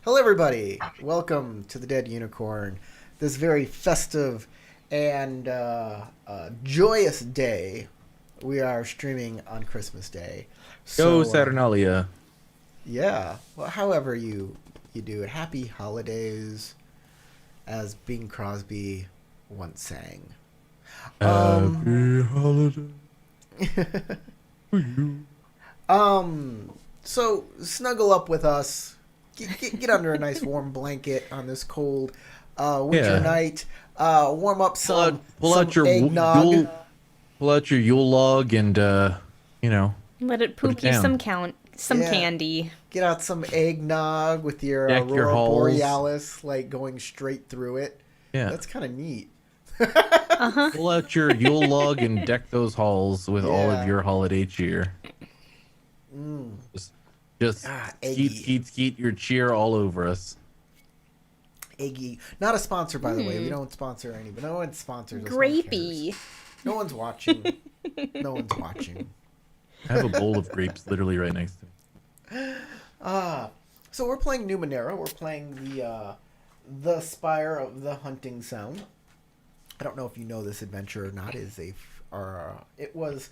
Hello, everybody. Welcome to the Dead Unicorn. This very festive and joyous day. We are streaming on Christmas Day. Go So, Saturnalia. yeah. Well, however you do it. Happy holidays, as Bing Crosby once sang. Happy holiday to you. So snuggle up with us. Get under a nice warm blanket on this cold winter Yeah. night. Warm up some Pull out your eggnog. pull out your Yule log and you know, Let it put it poop you down. some Yeah. candy. Get out some eggnog with your Deck your Aurora halls. Borealis, like going straight through it. Yeah. That's kind of neat. Pull out your Yule log and deck those halls with all Yeah. of your holiday cheer. Just eggy. skeet your cheer all over us. Eggy. Not a sponsor, by the way. We don't sponsor anybody. No one sponsors us. No one Grapey. cares. No one's watching. No one's watching. I have a bowl of grapes literally right next to me. So we're playing Numenera. We're playing the Spire of the Hunting Sound. I don't know if you know this adventure or not. It was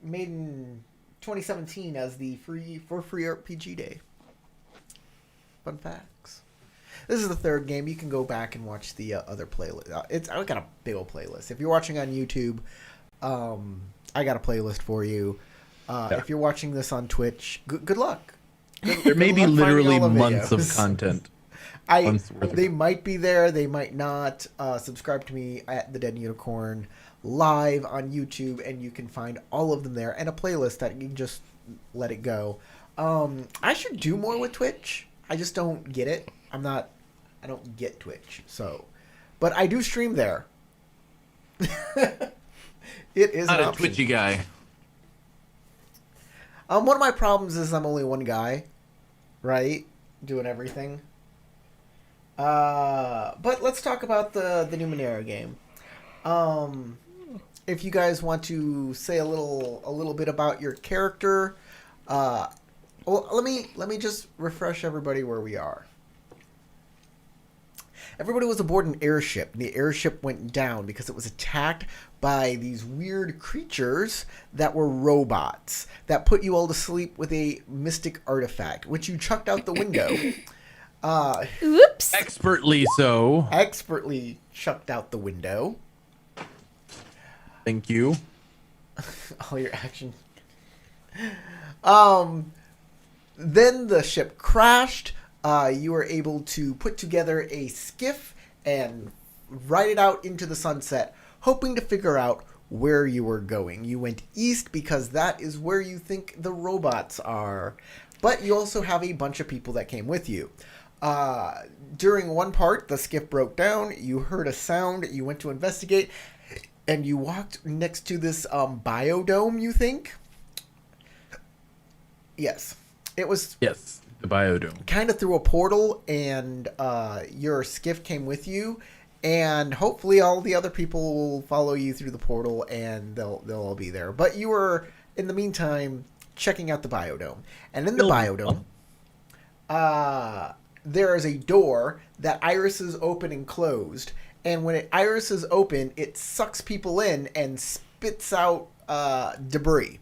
made in 2017 as the free RPG day. Fun facts. This is the third game. You can go back and watch the other playlist. I got a big old playlist. If you're watching on YouTube, I got a playlist for you. If you're watching this on Twitch, good luck. There may Good be luck finding literally all the months of videos. content. Months worth of They might be there, they might not. Subscribe to me at the Dead Unicorn live on YouTube, and you can find all of them there, and a playlist that you can just let it go. I should do more with Twitch. I just don't get it. I don't get Twitch, but I do stream there. It is Not an a option. twitchy guy. One of my problems is I'm only one guy, right? Doing everything. But let's talk about the Numenera game. If you guys want to say a little bit about your character, well, let me just refresh everybody where we are. Everybody was aboard an airship, and the airship went down because it was attacked by these weird creatures that were robots that put you all to sleep with a mystic artifact, which you chucked out the window. Oops. Expertly so. Expertly chucked out the window. Thank you. All your action. Then the ship crashed. You were able to put together a skiff and ride it out into the sunset, hoping to figure out where you were going. You went east because that is where you think the robots are. But you also have a bunch of people that came with you. During one part, the skiff broke down. You heard a sound. You went to investigate. And you walked next to this biodome, you think? Yes. It was Yes, the biodome. kind of through a portal, and your skiff came with you. And hopefully all the other people will follow you through the portal, and they'll all be there. But you were, in the meantime, checking out the biodome. And in the biodome, there is a door that irises open and closed. And when it irises open, it sucks people in and spits out debris.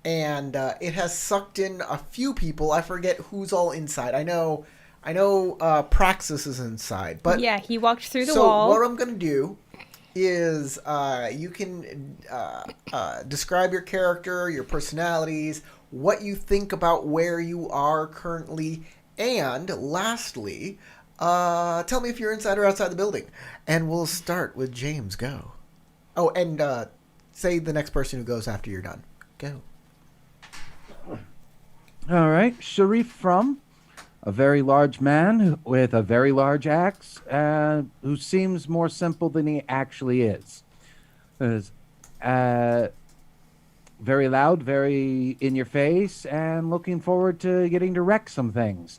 And it has sucked in a few people. I forget who's all inside. I know Praxis is inside. But Yeah, he walked through the so wall. what I'm going to do is you can describe your character, your personalities, what you think about where you are currently, and lastly, tell me if you're inside or outside the building. And we'll start with James. Go. Oh, and say the next person who goes after you're done. Go. All right, Sharif from a very large man with a very large axe, who seems more simple than he actually is. Very loud, very in your face, and looking forward to getting to wreck some things.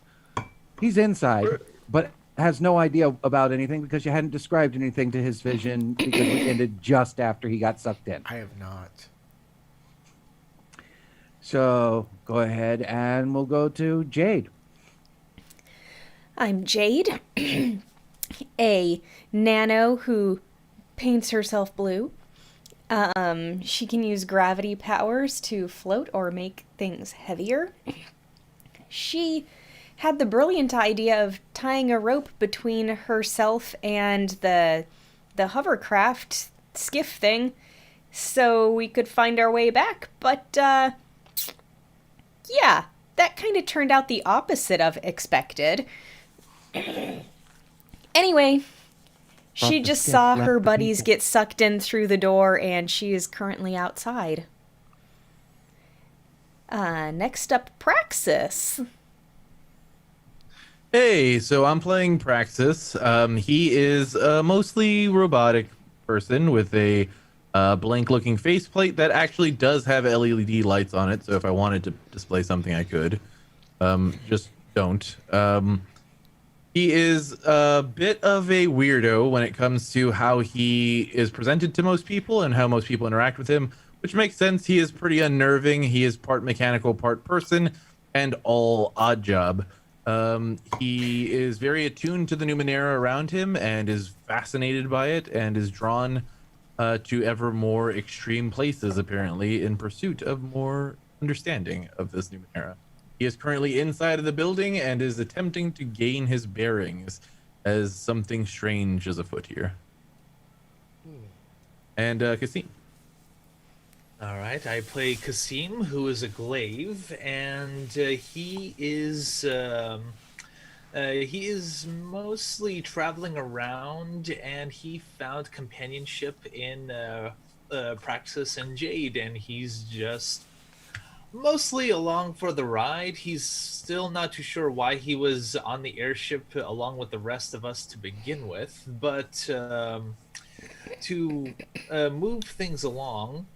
He's inside, but has no idea about anything because you hadn't described anything to his vision because it ended just after he got sucked in. I have not. So go ahead and we'll go to Jade. I'm Jade, a nano who paints herself blue. She can use gravity powers to float or make things heavier. She had the brilliant idea of tying a rope between herself and the hovercraft skiff thing so we could find our way back. But yeah, that kind of turned out the opposite of expected. Anyway, she the just skiff saw left her the buddies people. get sucked in through the door, and she is currently outside. Next up, Praxis. Hey, so I'm playing Praxis. He is a mostly robotic person with a blank-looking faceplate that actually does have LED lights on it. So if I wanted to display something, I could. Just don't. He is a bit of a weirdo when it comes to how he is presented to most people and how most people interact with him, which makes sense. He is pretty unnerving. He is part mechanical, part person, and all odd job. He is very attuned to the Numenera around him and is fascinated by it and is drawn to ever more extreme places, apparently, in pursuit of more understanding of this Numenera. He is currently inside of the building and is attempting to gain his bearings as something strange is afoot here. And Kasim. All right, I play Kasim, who is a glaive, and he is mostly traveling around, and he found companionship in Praxis and Jade, and he's just mostly along for the ride. He's still not too sure why he was on the airship along with the rest of us to begin with, but to move things along,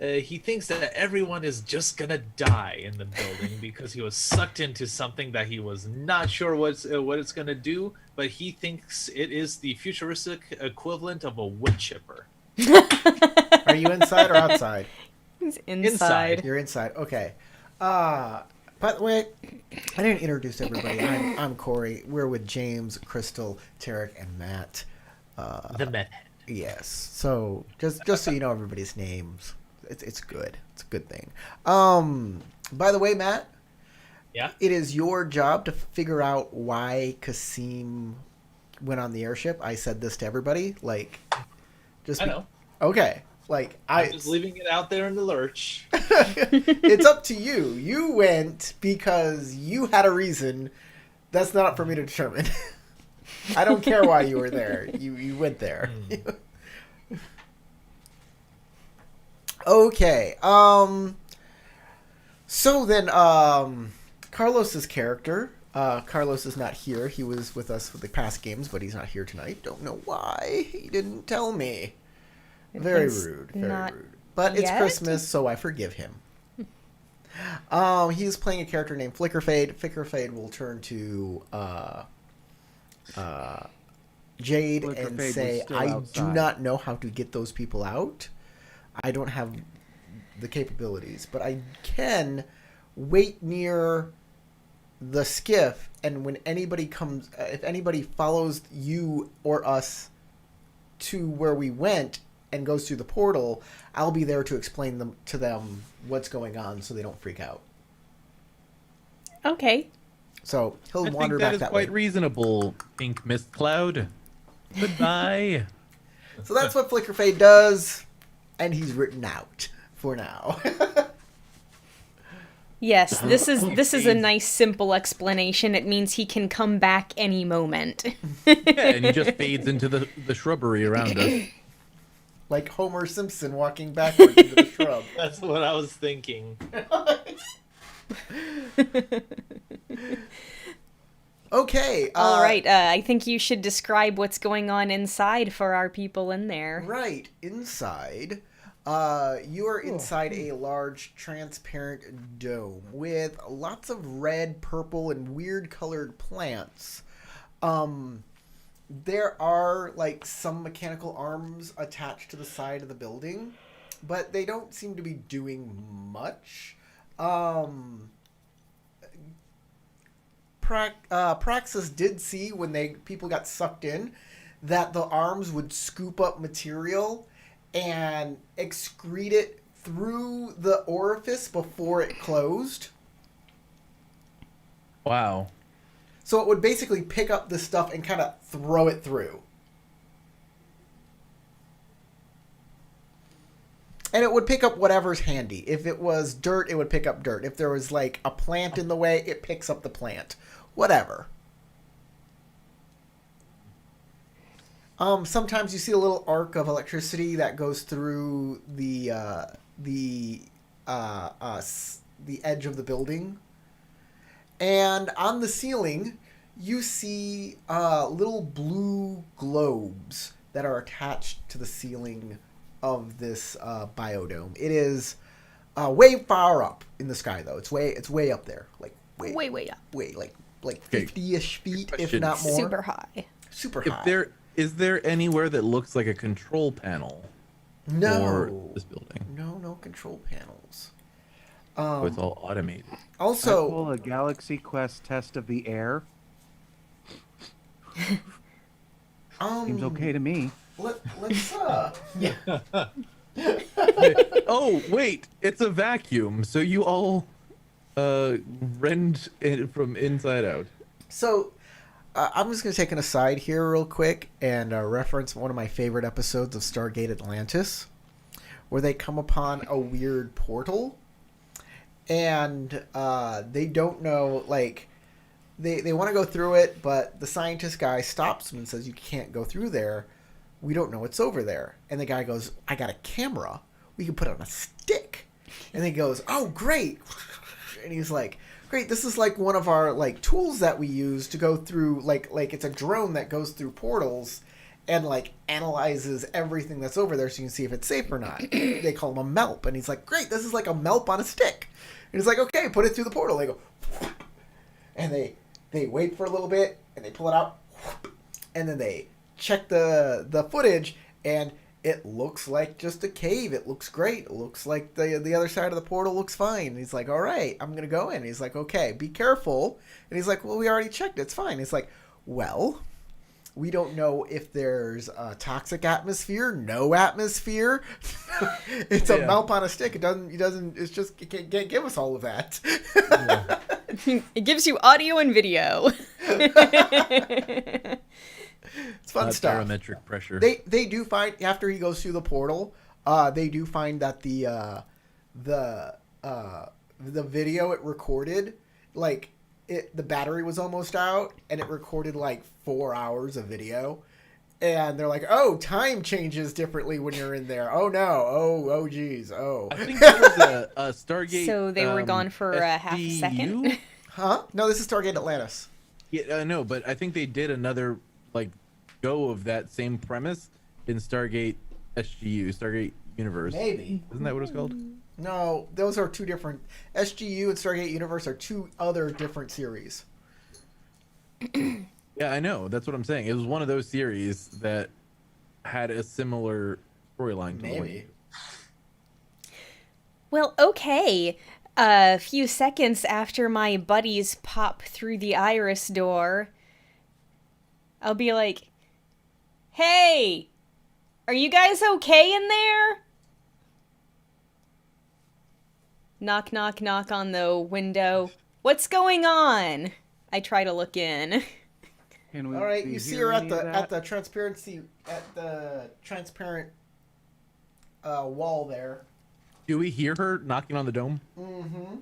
he thinks that everyone is just gonna die in the building because he was sucked into something that he was not sure what it's gonna do, but he thinks it is the futuristic equivalent of a wood chipper. Are you inside or outside? He's Inside. You're inside. Okay. By the way, I didn't introduce everybody. I'm Corey. We're with James, Crystal, Tarek, and Matt. The Met. Yes. So just so you know everybody's names, it's good. It's a good thing. By the way, Matt. Yeah. It is your job to figure out why Kasim went on the airship. I said this to everybody. Like, I know. Okay. Like I'm just leaving it out there in the lurch. It's up to you. You went because you had a reason. That's not up for me to determine. I don't care why you were there. You went there. Okay. So then, Carlos's character. Carlos is not here. He was with us for the past games, but he's not here tonight. Don't know why. He didn't tell me. Very It's rude. Very not rude. But it's yet? Christmas, so I forgive him. He's playing a character named Flickerfade. Flickerfade will turn to Jade and Flickerfade was say, still I do outside. not know how to get those people out. I don't have the capabilities, but I can wait near the skiff, and when anybody comes, if anybody follows you or us to where we went and goes through the portal, I'll be there to explain to them what's going on so they don't freak out. Okay. So he'll I wander think that back is that quite way. reasonable, Pink Mist Cloud. Goodbye. So that's what Flickerfade does, and he's written out for now. Yes, this is a nice simple explanation. It means he can come back any moment. Yeah, and he just fades into the shrubbery around us. Like Homer Simpson walking backwards into the shrub. That's what I was thinking. Okay. All right, I think you should describe what's going on inside for our people in there. Right. Inside, you are inside a large transparent dome with lots of red, purple, and weird colored plants. There are like some mechanical arms attached to the side of the building, but they don't seem to be doing much. Praxis did see when people got sucked in that the arms would scoop up material and excrete it through the orifice before it closed. Wow. So it would basically pick up the stuff and kind of throw it through. And it would pick up whatever's handy. If it was dirt, it would pick up dirt. If there was like a plant in the way, it picks up the plant. Whatever. Sometimes you see a little arc of electricity that goes through the edge of the building. And on the ceiling, you see little blue globes that are attached to the ceiling of this biodome. It is way far up in the sky, though. It's way up there, like Way up. like 50-ish feet, if not more. Super high. Super high. Is there anywhere that looks like a control panel for this building? No control panels. So it's all automated. I Also, pull a Galaxy Quest test of the air. Seems okay to me. let's yeah. Oh wait, it's a vacuum. So you all rend it from inside out. So, I'm just going to take an aside here real quick and reference one of my favorite episodes of Stargate Atlantis, where they come upon a weird portal, and they don't know, like, they want to go through it, but the scientist guy stops them and says, you can't go through there. We don't know what's over there. And the guy goes, I got a camera. We can put it on a stick. And he goes, oh, great. And he's like, great, this is like one of our like tools that we use to go through like it's a drone that goes through portals and like analyzes everything that's over there so you can see if it's safe or not. They call him a melp, and he's like, great, this is like a melp on a stick. And he's like, okay, put it through the portal. They go, and they wait for a little bit and they pull it out, and then they check the footage, and it looks like just a cave. It looks great. It looks like the other side of the portal looks fine. And he's like, all right, I'm going to go in. And he's like, okay, be careful. And he's like, well, we already checked. It's fine. He's like, well, we don't know if there's a toxic atmosphere, no atmosphere. It's a melp on a stick. It can't give us all of that. It gives you audio and video. It's fun stuff. Barometric pressure. They do find, after he goes through the portal, they do find that the video it recorded, like the battery was almost out, and it recorded like 4 hours of video. And they're like, oh, time changes differently when you're in there. Oh no. Oh geez. Oh. I think there was a Stargate. So they were gone for a half a second. Huh? No, this is Stargate Atlantis. Yeah, I know, but I think they did another like go of that same premise in Stargate Stargate Universe. Maybe. Isn't that what it's called? No, those are two different. SGU and Stargate Universe are two other different series. Yeah, I know. That's what I'm saying. It was one of those series that had a similar storyline. Maybe. Well, okay. A few seconds after my buddies pop through the iris door, I'll be like, hey, are you guys okay in there? Knock, knock, knock on the window. What's going on? I try to look in. Can we All right, you see her any of at that? the transparent wall there. Do we hear her knocking on the dome? Mm-hmm.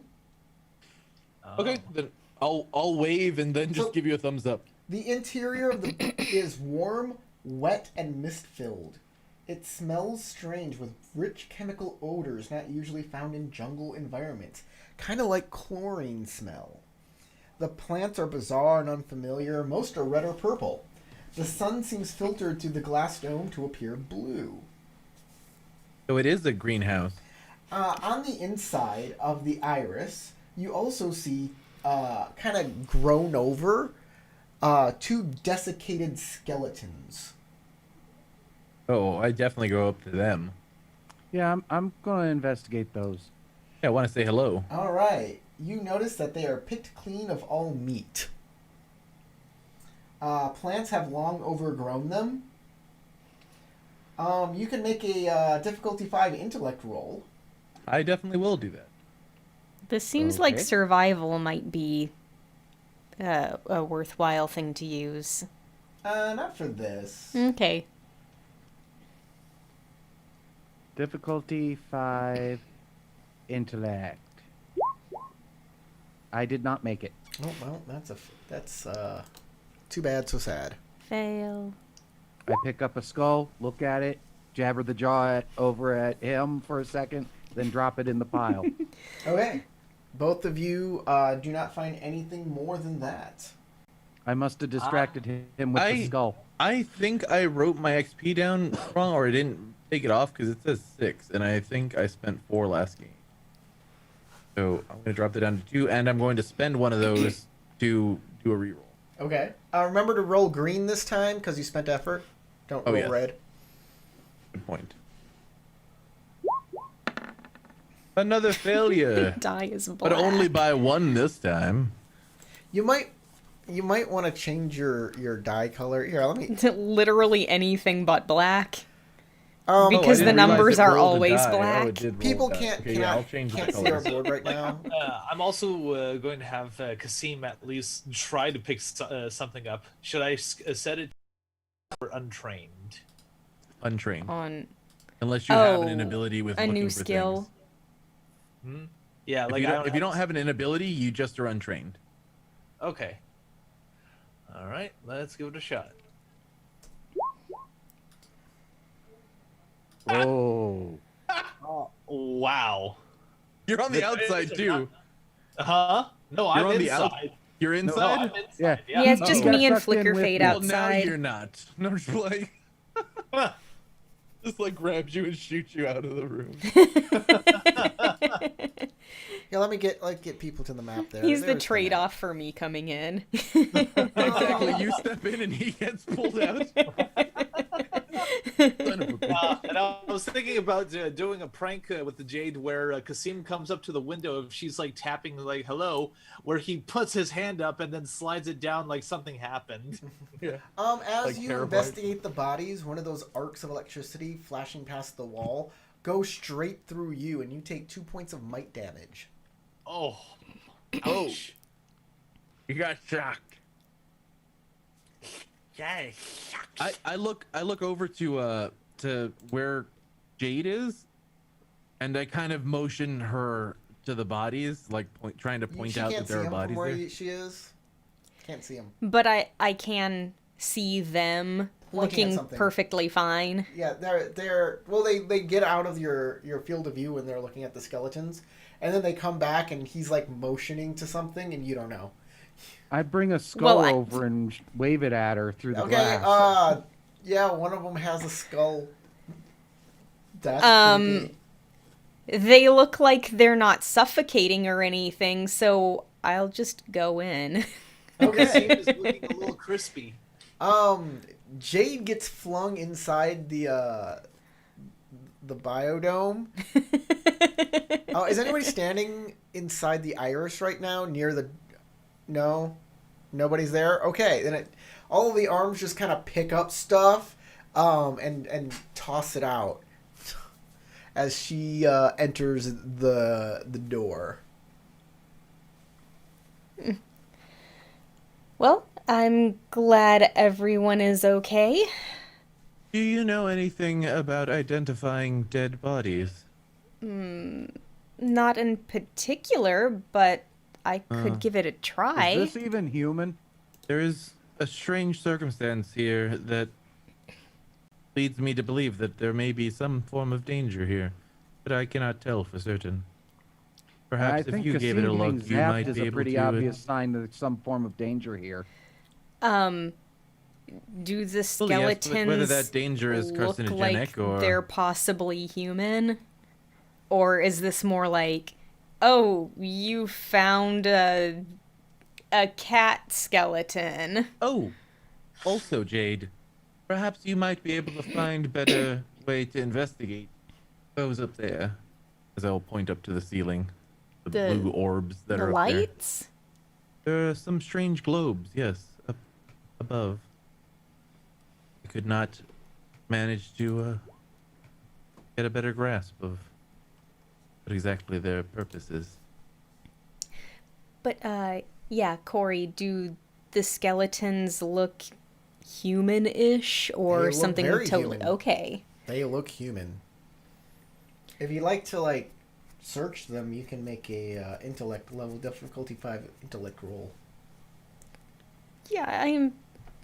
Okay, then I'll wave and then just So- give you a thumbs up. The interior of the is warm, wet, and mist-filled. It smells strange with rich chemical odors not usually found in jungle environments, kind of like chlorine smell. The plants are bizarre and unfamiliar. Most are red or purple. The sun seems filtered through the glass dome to appear blue. So it is a greenhouse. On the inside of the iris, you also see kind of grown over two desiccated skeletons. Oh, I definitely go up to them. Yeah, I'm gonna investigate those. Yeah, I want to say hello. All right. You notice that they are picked clean of all meat. Plants have long overgrown them. You can make a difficulty 5 intellect roll. I definitely will do that. This seems like Okay. survival might be a worthwhile thing to use. Not for this. Okay. Difficulty 5, intellect. I did not make it. Oh well, that's too bad, so sad. Fail. I pick up a skull, look at it, jabber the jaw over at him for a second, then drop it in the pile. Okay, both of you do not find anything more than that. I must have distracted him with the skull. I think I wrote my XP down wrong, or I didn't take it off because it says 6, and I think I spent 4 last game. So I'm going to drop that down to 2, and I'm going to spend one of those to do a reroll. Okay. Remember to roll green this time because you spent effort. Don't roll yes. red. Good point. Another failure, Die is black. but only by 1 this time. You might want to change your dye color. Here, let me. Literally anything but black. Um, Because I the didn't realize numbers it are rolled a always die. Oh, black. it did roll people a die. can't Okay, yeah, I'll change the can't see our colors. board right now. I'm also going to have Kasim at least try to pick something up. Should I set it for untrained? Untrained. On Unless you have an Oh, inability with a looking new for skill. things. Yeah, If, like if you don't have an inability, you just are untrained. Okay. All right, let's give it a shot. Oh. Oh, wow. You're on the The outside things are too. Huh? No, You're I'm on the inside. You're No, inside. I'm inside. Yeah. Yeah, it's Oh. just You got me and sucked in Flicker with Fade me. Well, now outside. you're not. No, just like just like grabs you and shoots you out of the room. Yeah, let me get people to the map there. He's the There's map. trade-off for me coming in. Exactly. You step in and he gets pulled out. Son of a bitch. And I was thinking about doing a prank with the Jade where Kasim comes up to the window if she's like tapping like hello, where he puts his hand up and then slides it down like something happened. Yeah. As Like you terrified. investigate the bodies, one of those arcs of electricity flashing past the wall goes straight through you, and you take 2 points of might damage. Oh, Oh. ouch. You got shocked. Yes. I look over to where Jade is, and I kind of motion her to the bodies, like trying to point She out can't that there see are him bodies from where there. she is. Can't see him. But I can see them Pointing at looking something. perfectly fine. Yeah, they get out of your field of view when they're looking at the skeletons, and then they come back and he's like motioning to something, and you don't know. I bring a skull Well, over and wave it at her through the Okay, glass. yeah, one of them has a skull. That's Um, creepy. They look like they're not suffocating or anything, so I'll just go in. Okay. Kasim is looking a little crispy. Jade gets flung inside the biodome. Is anybody standing inside the iris right now near the? No, nobody's there. Okay, then all of the arms just kind of pick up stuff, and toss it out as she enters the door. Well, I'm glad everyone is okay. Do you know anything about identifying dead bodies? Not in particular, but I could give it a try. Is this even human? There is a strange circumstance here that leads me to believe that there may be some form of danger here, but I cannot tell for certain. Perhaps I if think you gave it a Kasim look, being you zapped might is be a able pretty to. obvious sign that there's some form of danger here. Do the Well, yes, but skeletons whether that danger is look carcinogenic like or they're possibly human? Or is this more like, oh, you found a cat skeleton? Oh, also, Jade, perhaps you might be able to find better way to investigate those up there. As I'll point up to the ceiling, the The- blue orbs that The are up there. lights? There are some strange globes, yes, up above. I could not manage to get a better grasp of what exactly their purpose is. But, yeah, Corey, do the skeletons look human-ish They or look something very totally human. okay? They look human. If you like to like search them, you can make a intellect level difficulty 5 intellect roll. Yeah, I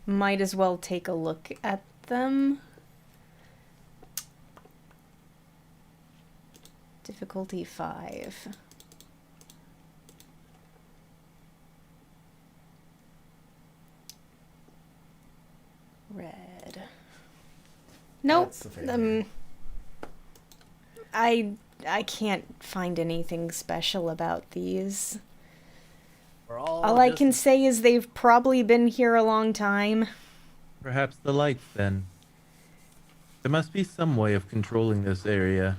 might as well take a look at them. Difficulty 5. Red. Nope. That's the failure. I can't find anything special about these. We're all All I just- can say is they've probably been here a long time. Perhaps the lights, then. There must be some way of controlling this area.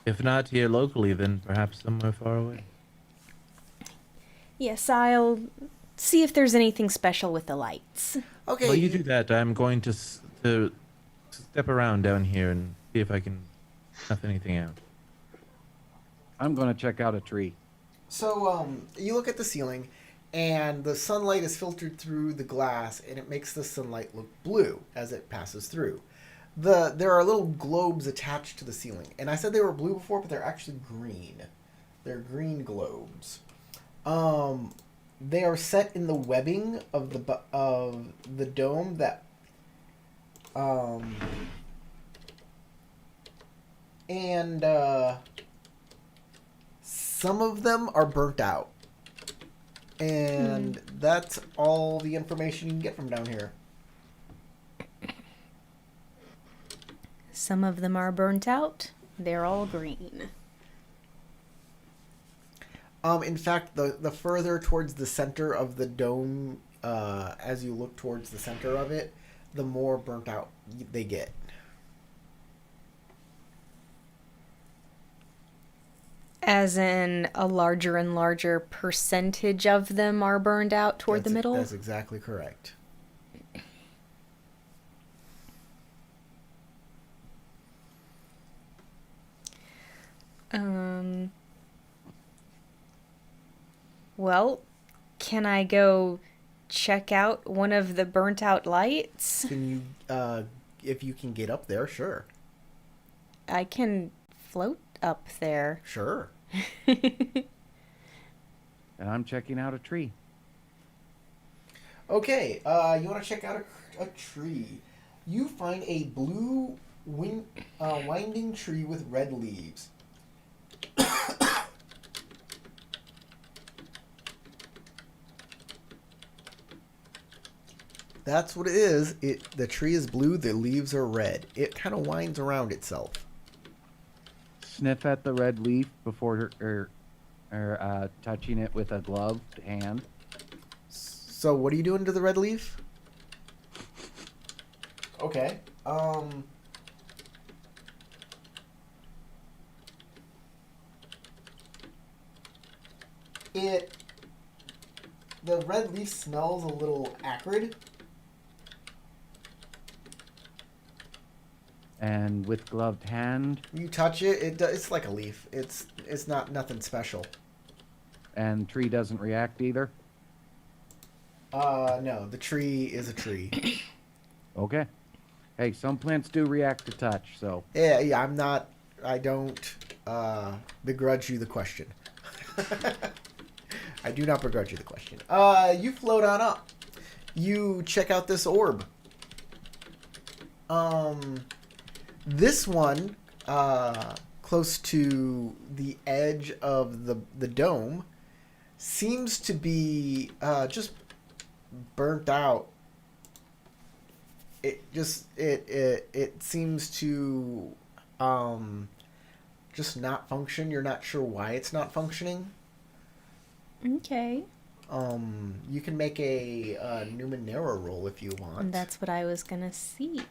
If not here locally, then perhaps somewhere far away. Yes, I'll see if there's anything special with the lights. Okay. While you do that, I'm going to step around down here and see if I can snuff anything out. I'm going to check out a tree. So, you look at the ceiling, and the sunlight is filtered through the glass, and it makes the sunlight look blue as it passes through. There are little globes attached to the ceiling, and I said they were blue before, but they're actually green. They're green globes. They are set in the webbing of the dome that, some of them are burnt out. And that's all the information you can get from down here. Some of them are burnt out. They're all green. In fact, the further towards the center of the dome, as you look towards the center of it, the more burnt out they get. As in, a larger and larger percentage of them are burned out toward the middle? That's exactly correct. Well, can I go check out one of the burnt out lights? Can you, if you can get up there, sure. I can float up there. Sure. And I'm checking out a tree. Okay, you want to check out a tree. You find a blue winding tree with red leaves. That's what it is. The tree is blue, the leaves are red. It kind of winds around itself. Sniff at the red leaf before touching it with a gloved hand. So what are you doing to the red leaf? Okay. The red leaf smells a little acrid. And with gloved hand, You touch it, it's like a leaf. It's not nothing special. and tree doesn't react either. No, the tree is a tree. Okay. Hey, some plants do react to touch, so Yeah, I don't begrudge you the question. I do not begrudge you the question. You float on up. You check out this orb. This one, close to the edge of the dome, seems to be just burnt out. It seems to just not function. You're not sure why it's not functioning. Okay. You can make a Numenera roll if you want. And that's what I was gonna see.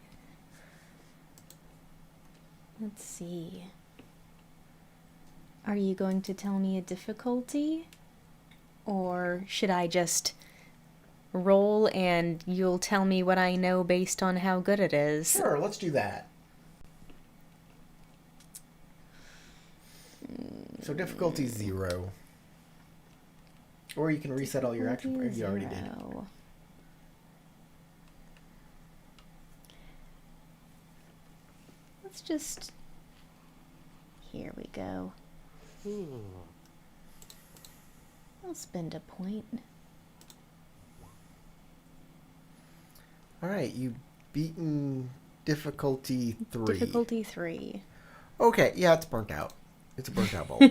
Let's see. Are you going to tell me a difficulty? Or should I just roll and you'll tell me what I know based on how good it is. Sure, let's do that. So difficulty 0. Or you can reset all your action points. You already did. 0. Let's just... Here we go. I'll spend a point. Alright, you've beaten difficulty 3. Difficulty 3. Okay, yeah, it's burnt out. It's a burnt out bolt.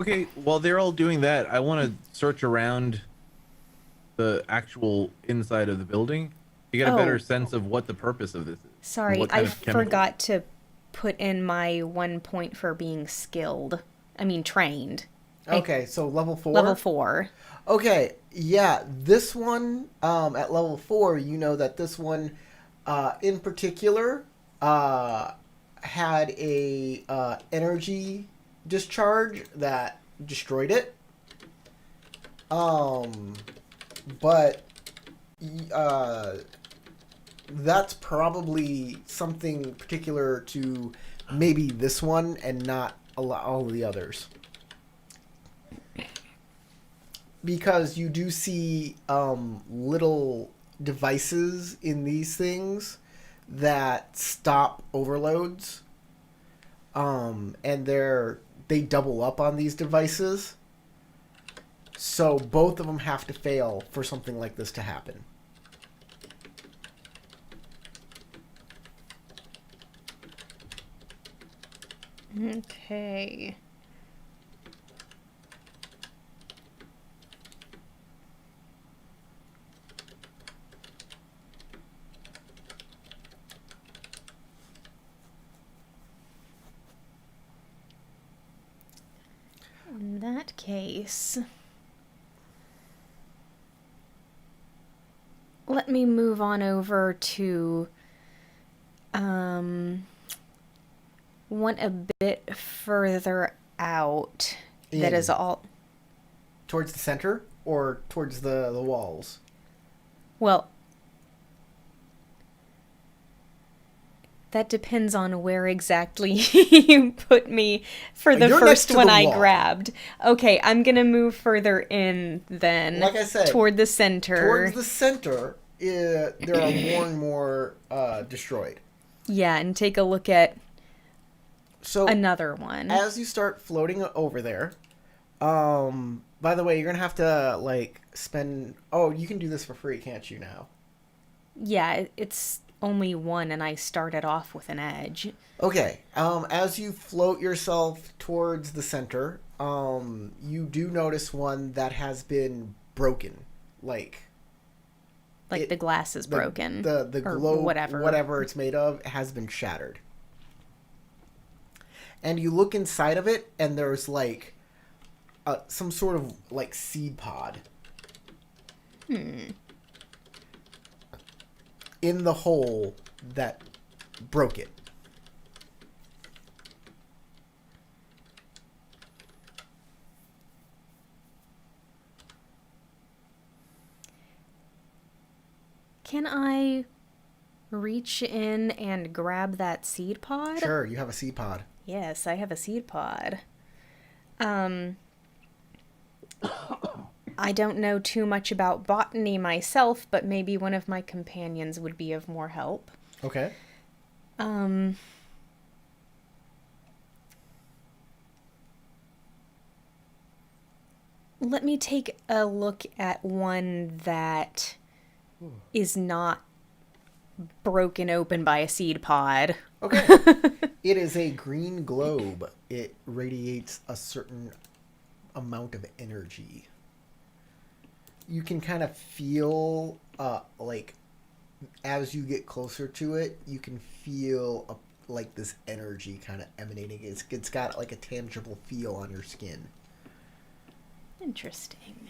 Okay, while they're all doing that, I want to search around the actual inside of the building to get a better sense of what the purpose of this is. Sorry, What kind I of chemical- forgot to put in my 1 point for being skilled. I mean, trained. Okay, so level 4? Level 4. Okay, yeah, this one, at level 4, you know that this one, in particular, had a energy discharge that destroyed it. But that's probably something particular to maybe this one and not all of the others. Because you do see little devices in these things that stop overloads. And they double up on these devices. So both of them have to fail for something like this to happen. Okay. In that case, let me move on over to one a bit further out. That is all. Towards the center or towards the walls? Well, that depends on where exactly you put me for the You're first next to one the I wall. grabbed. Okay, I'm gonna move further in then. Like I said, toward the center. Towards the center, there are more and more destroyed. Yeah, and take a look at So another one. as you start floating over there, by the way, you're gonna have to like spend. Oh, you can do this for free, can't you now? Yeah, it's only one, and I started off with an edge. Okay. As you float yourself towards the center, you do notice one that has been broken, like The glass is broken. The or globe, whatever it's made of, has been shattered. And you look inside of it, and there's like some sort of like seed pod. In the hole that broke it. Can I reach in and grab that seed pod? Sure, you have a seed pod. Yes, I have a seed pod. I don't know too much about botany myself, but maybe one of my companions would be of more help. Okay. Let me take a look at one that is not broken open by a seed pod. Okay. It is a green globe. It radiates a certain amount of energy. You can kind of feel, like, as you get closer to it, you can feel, like, this energy kind of emanating. It's got, like, a tangible feel on your skin. Interesting.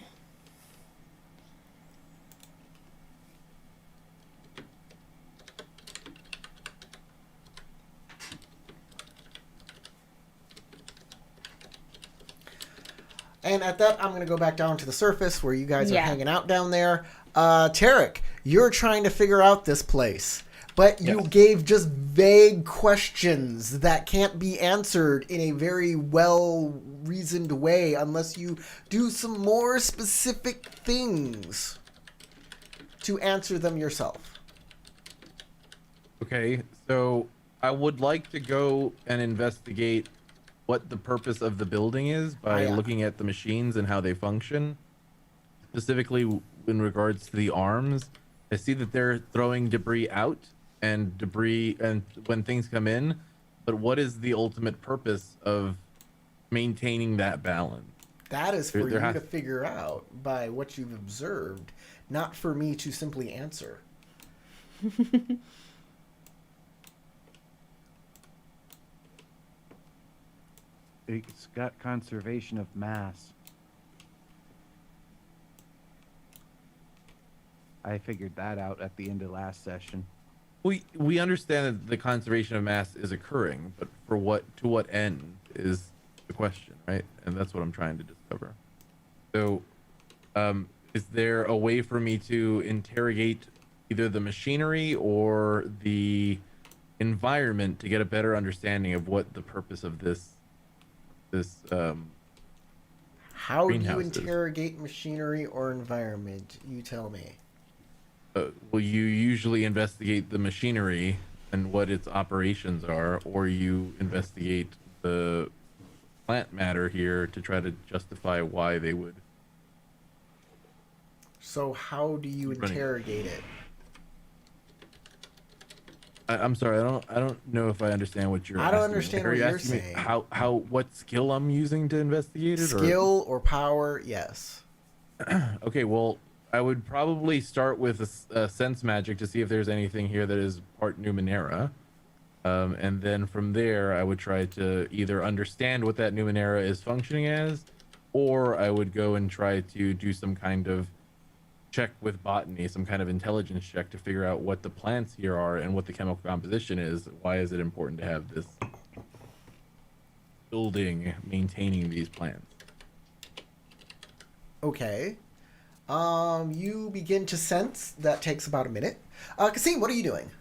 And at that, I'm going to go back down to the surface where you guys are Yeah. hanging out down there. Tarek, you're trying to figure out this place, but you Yes. gave just vague questions that can't be answered in a very well-reasoned way unless you do some more specific things to answer them yourself. Okay, so I would like to go and investigate what the purpose of the building is by Yeah. looking at the machines and how they function. Specifically in regards to the arms, I see that they're throwing debris out and when things come in, but what is the ultimate purpose of maintaining that balance? That is for There you has- to figure out by what you've observed, not for me to simply answer. It's got conservation of mass. I figured that out at the end of last session. We understand that the conservation of mass is occurring, but to what end is the question, right? And that's what I'm trying to discover. So, is there a way for me to interrogate either the machinery or the environment to get a better understanding of what the purpose of this How do you Greenhouses. interrogate machinery or environment? You tell me. will you usually investigate the machinery and what its operations are, or you investigate the plant matter here to try to justify why they would? So how do you Running. interrogate it? I'm sorry, I don't know if I understand what you're I don't asking me. understand Are what you you're asking me saying. how what skill I'm using to investigate it? Skill or power? Yes. Or... Okay, well, I would probably start with a sense magic to see if there's anything here that is part Numenera. And then from there, I would try to either understand what that Numenera is functioning as, or I would go and try to do some kind of check with botany, some kind of intelligence check to figure out what the plants here are and what the chemical composition is. Why is it important to have this building maintaining these plants? Okay. You begin to sense. That takes about a minute. Kasim, what are you doing?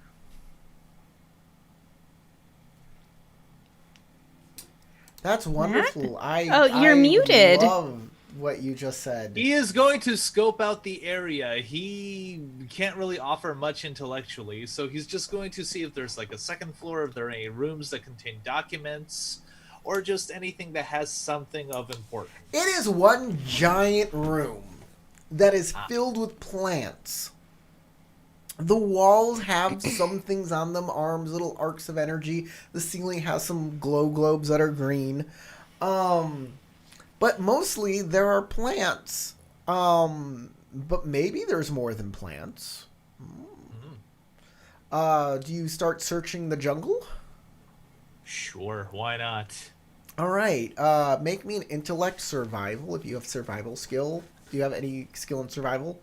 That's wonderful. you're I muted. love what you just said. He is going to scope out the area. He can't really offer much intellectually, so he's just going to see if there's like a second floor, if there are any rooms that contain documents, or just anything that has something of importance. It is one giant room that is filled with plants. The walls have some things on them, arms, little arcs of energy. The ceiling has some glow globes that are green. But mostly there are plants. But maybe there's more than plants. Do you start searching the jungle? Sure, why not? All right. Make me an intellect survival if you have survival skill. Do you have any skill in survival?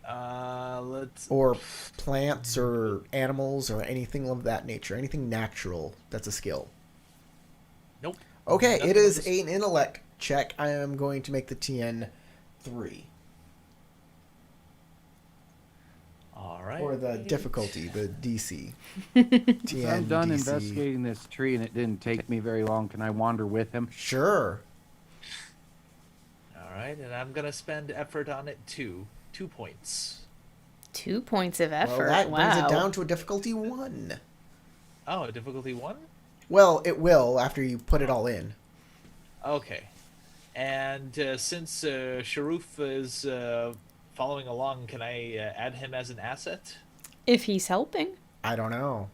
Let's. Or plants or animals or anything of that nature? Anything natural that's a skill? Nope. Okay, Nothing it is of an intellect check. I am going to make the TN 3. All right. Or the difficulty, the DC. If I'm done DC. investigating this tree and it didn't take me very long, can I wander with him? Sure. All right, and I'm gonna spend effort on it too. 2 points. 2 points of effort. Well, that brings wow. it down to a difficulty 1. Oh, difficulty 1? Well, it will after you put it all in. Okay. And since Sharuf is following along, can I add him as an asset? If he's helping. I don't know.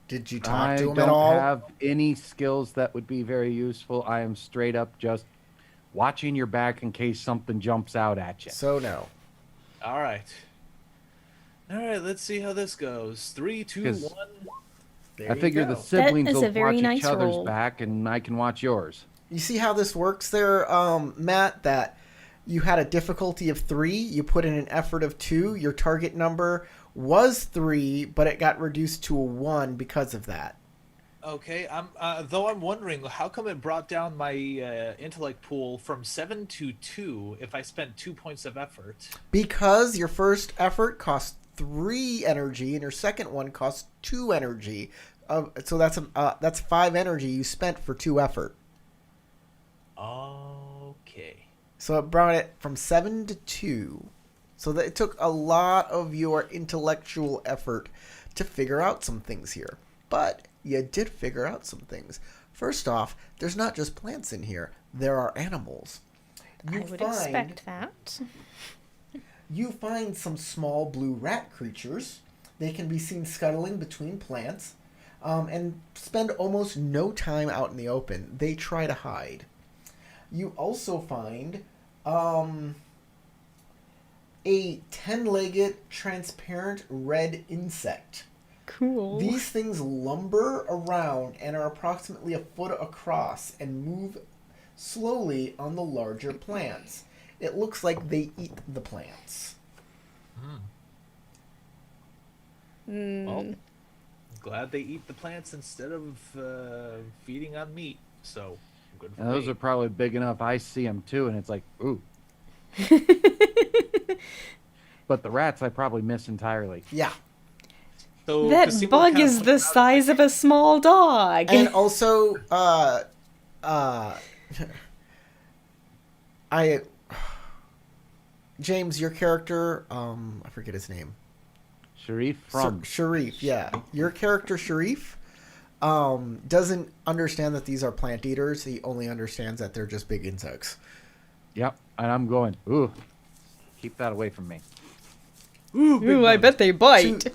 Did you talk I to him don't at all? have any skills that would be very useful. I am straight up just watching your back in case something jumps out at you. So no. All right. All right, let's see how this goes. 3, 2, 1. 'Cause There I you figure go. the siblings is will a very watch nice each other's roll. back and I can watch yours. You see how this works there, Matt? That you had a difficulty of 3, you put in an effort of 2, your target number was 3, but it got reduced to a 1 because of that. Okay, though I'm wondering how come it brought down my intellect pool from 7 to 2 if I spent 2 points of effort. Because your first effort costs 3 energy and your second one costs 2 energy. So that's 5 energy you spent for 2 effort. Okay. So it brought it from 7 to 2. So that it took a lot of your intellectual effort to figure out some things here. But you did figure out some things. First off, there's not just plants in here. There are animals. I would expect that. You find some small blue rat creatures. They can be seen scuttling between plants and spend almost no time out in the open. They try to hide. You also find a 10-legged transparent red insect. Cool. These things lumber around and are approximately a foot across and move slowly on the larger plants. It looks like they eat the plants. Well, glad they eat the plants instead of feeding on meat. So good for And those me. are probably big enough. I see them too, and it's like, ooh. But the rats, I probably miss entirely. Yeah. So That Casimo bug kinda is pointed the out- size of a small dog. And also, James, your character, I forget his name. Sharif from. Sharif, yeah. Your character, Sharif, doesn't understand that these are plant eaters. He only understands that they're just big insects. Yep. And I'm going, ooh, keep that away from me. Ooh, I bet they bite. To-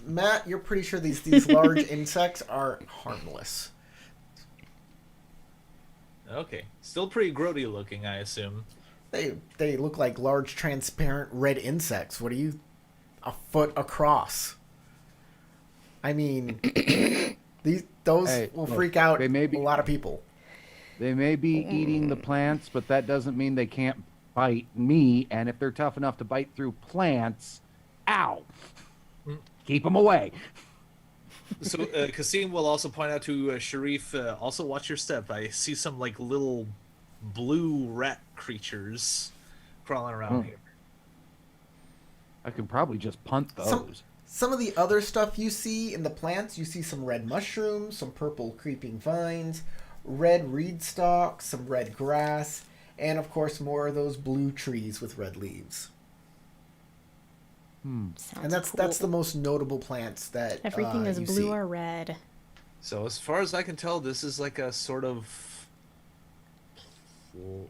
Matt, you're pretty sure these large insects are harmless. Okay, still pretty grody looking, I assume. They look like large, transparent red insects. What are you, a foot across? I mean, those Hey, will look, freak out they may be- a lot of people. They may be eating the plants, but that doesn't mean they can't bite me. And if they're tough enough to bite through plants, ow, keep them away. So Kasim will also point out to Sharif, also watch your step. I see some like little blue rat creatures crawling around here. I can probably just punt those. Some of the other stuff you see in the plants, you see some red mushrooms, some purple creeping vines, red reed stalks, some red grass, and of course more of those blue trees with red leaves. Sounds And that's cool. the most notable plants that Everything is you blue see. or red. So as far as I can tell, this is like a sort of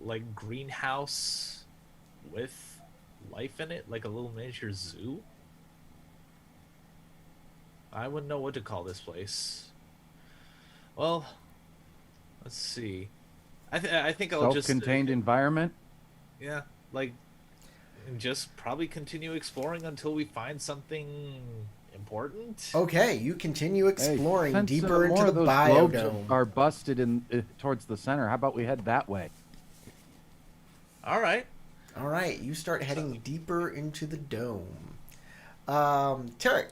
like greenhouse with life in it, like a little miniature zoo. I wouldn't know what to call this place. Well, let's see. I think I'll just Self-contained environment. yeah, like, and just probably continue exploring until we find something important. Okay, you continue Hey, exploring since, deeper more into of the those globes biodome. are busted in towards the center. How about we head that way? All right. All right, you start heading deeper into the dome. Tarek,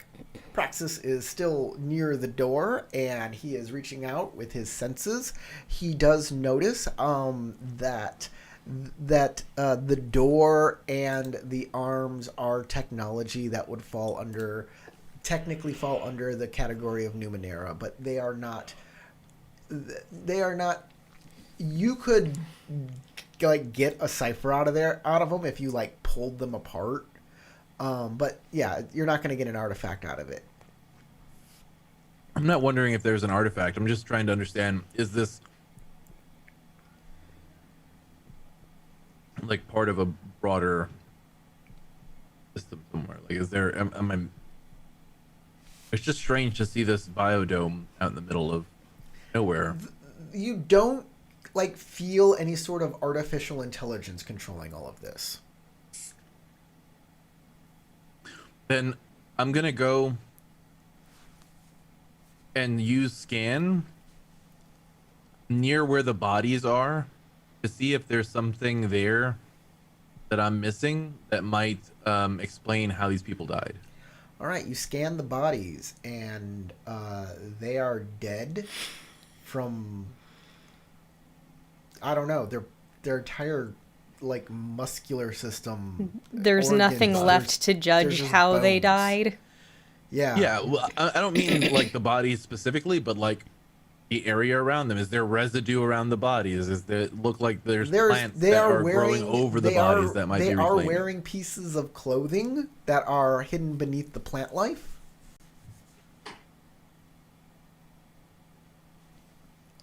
Praxis is still near the door, and he is reaching out with his senses. He does notice that the door and the arms are technology that would technically fall under the category of Numenera, but they are not. They are not. You could like get a cipher out of them if you like pulled them apart. But yeah, you're not going to get an artifact out of it. I'm not wondering if there's an artifact. I'm just trying to understand, is this like part of a broader system somewhere? Like, is there, am I, it's just strange to see this biodome out in the middle of nowhere. You don't like feel any sort of artificial intelligence controlling all of this. Then I'm gonna go and use scan near where the bodies are to see if there's something there that I'm missing that might explain how these people died. All right, you scan the bodies, and they are dead from, I don't know, their entire like muscular system. There's organs, nothing left to there's judge just how they bones. died. Yeah. Yeah, well, I don't mean like the bodies specifically, but like the area around them. Is there residue around the bodies? Is there look like there's plants They that are are growing wearing over the bodies that might they be are reclaimed? wearing pieces of clothing that are hidden beneath the plant life.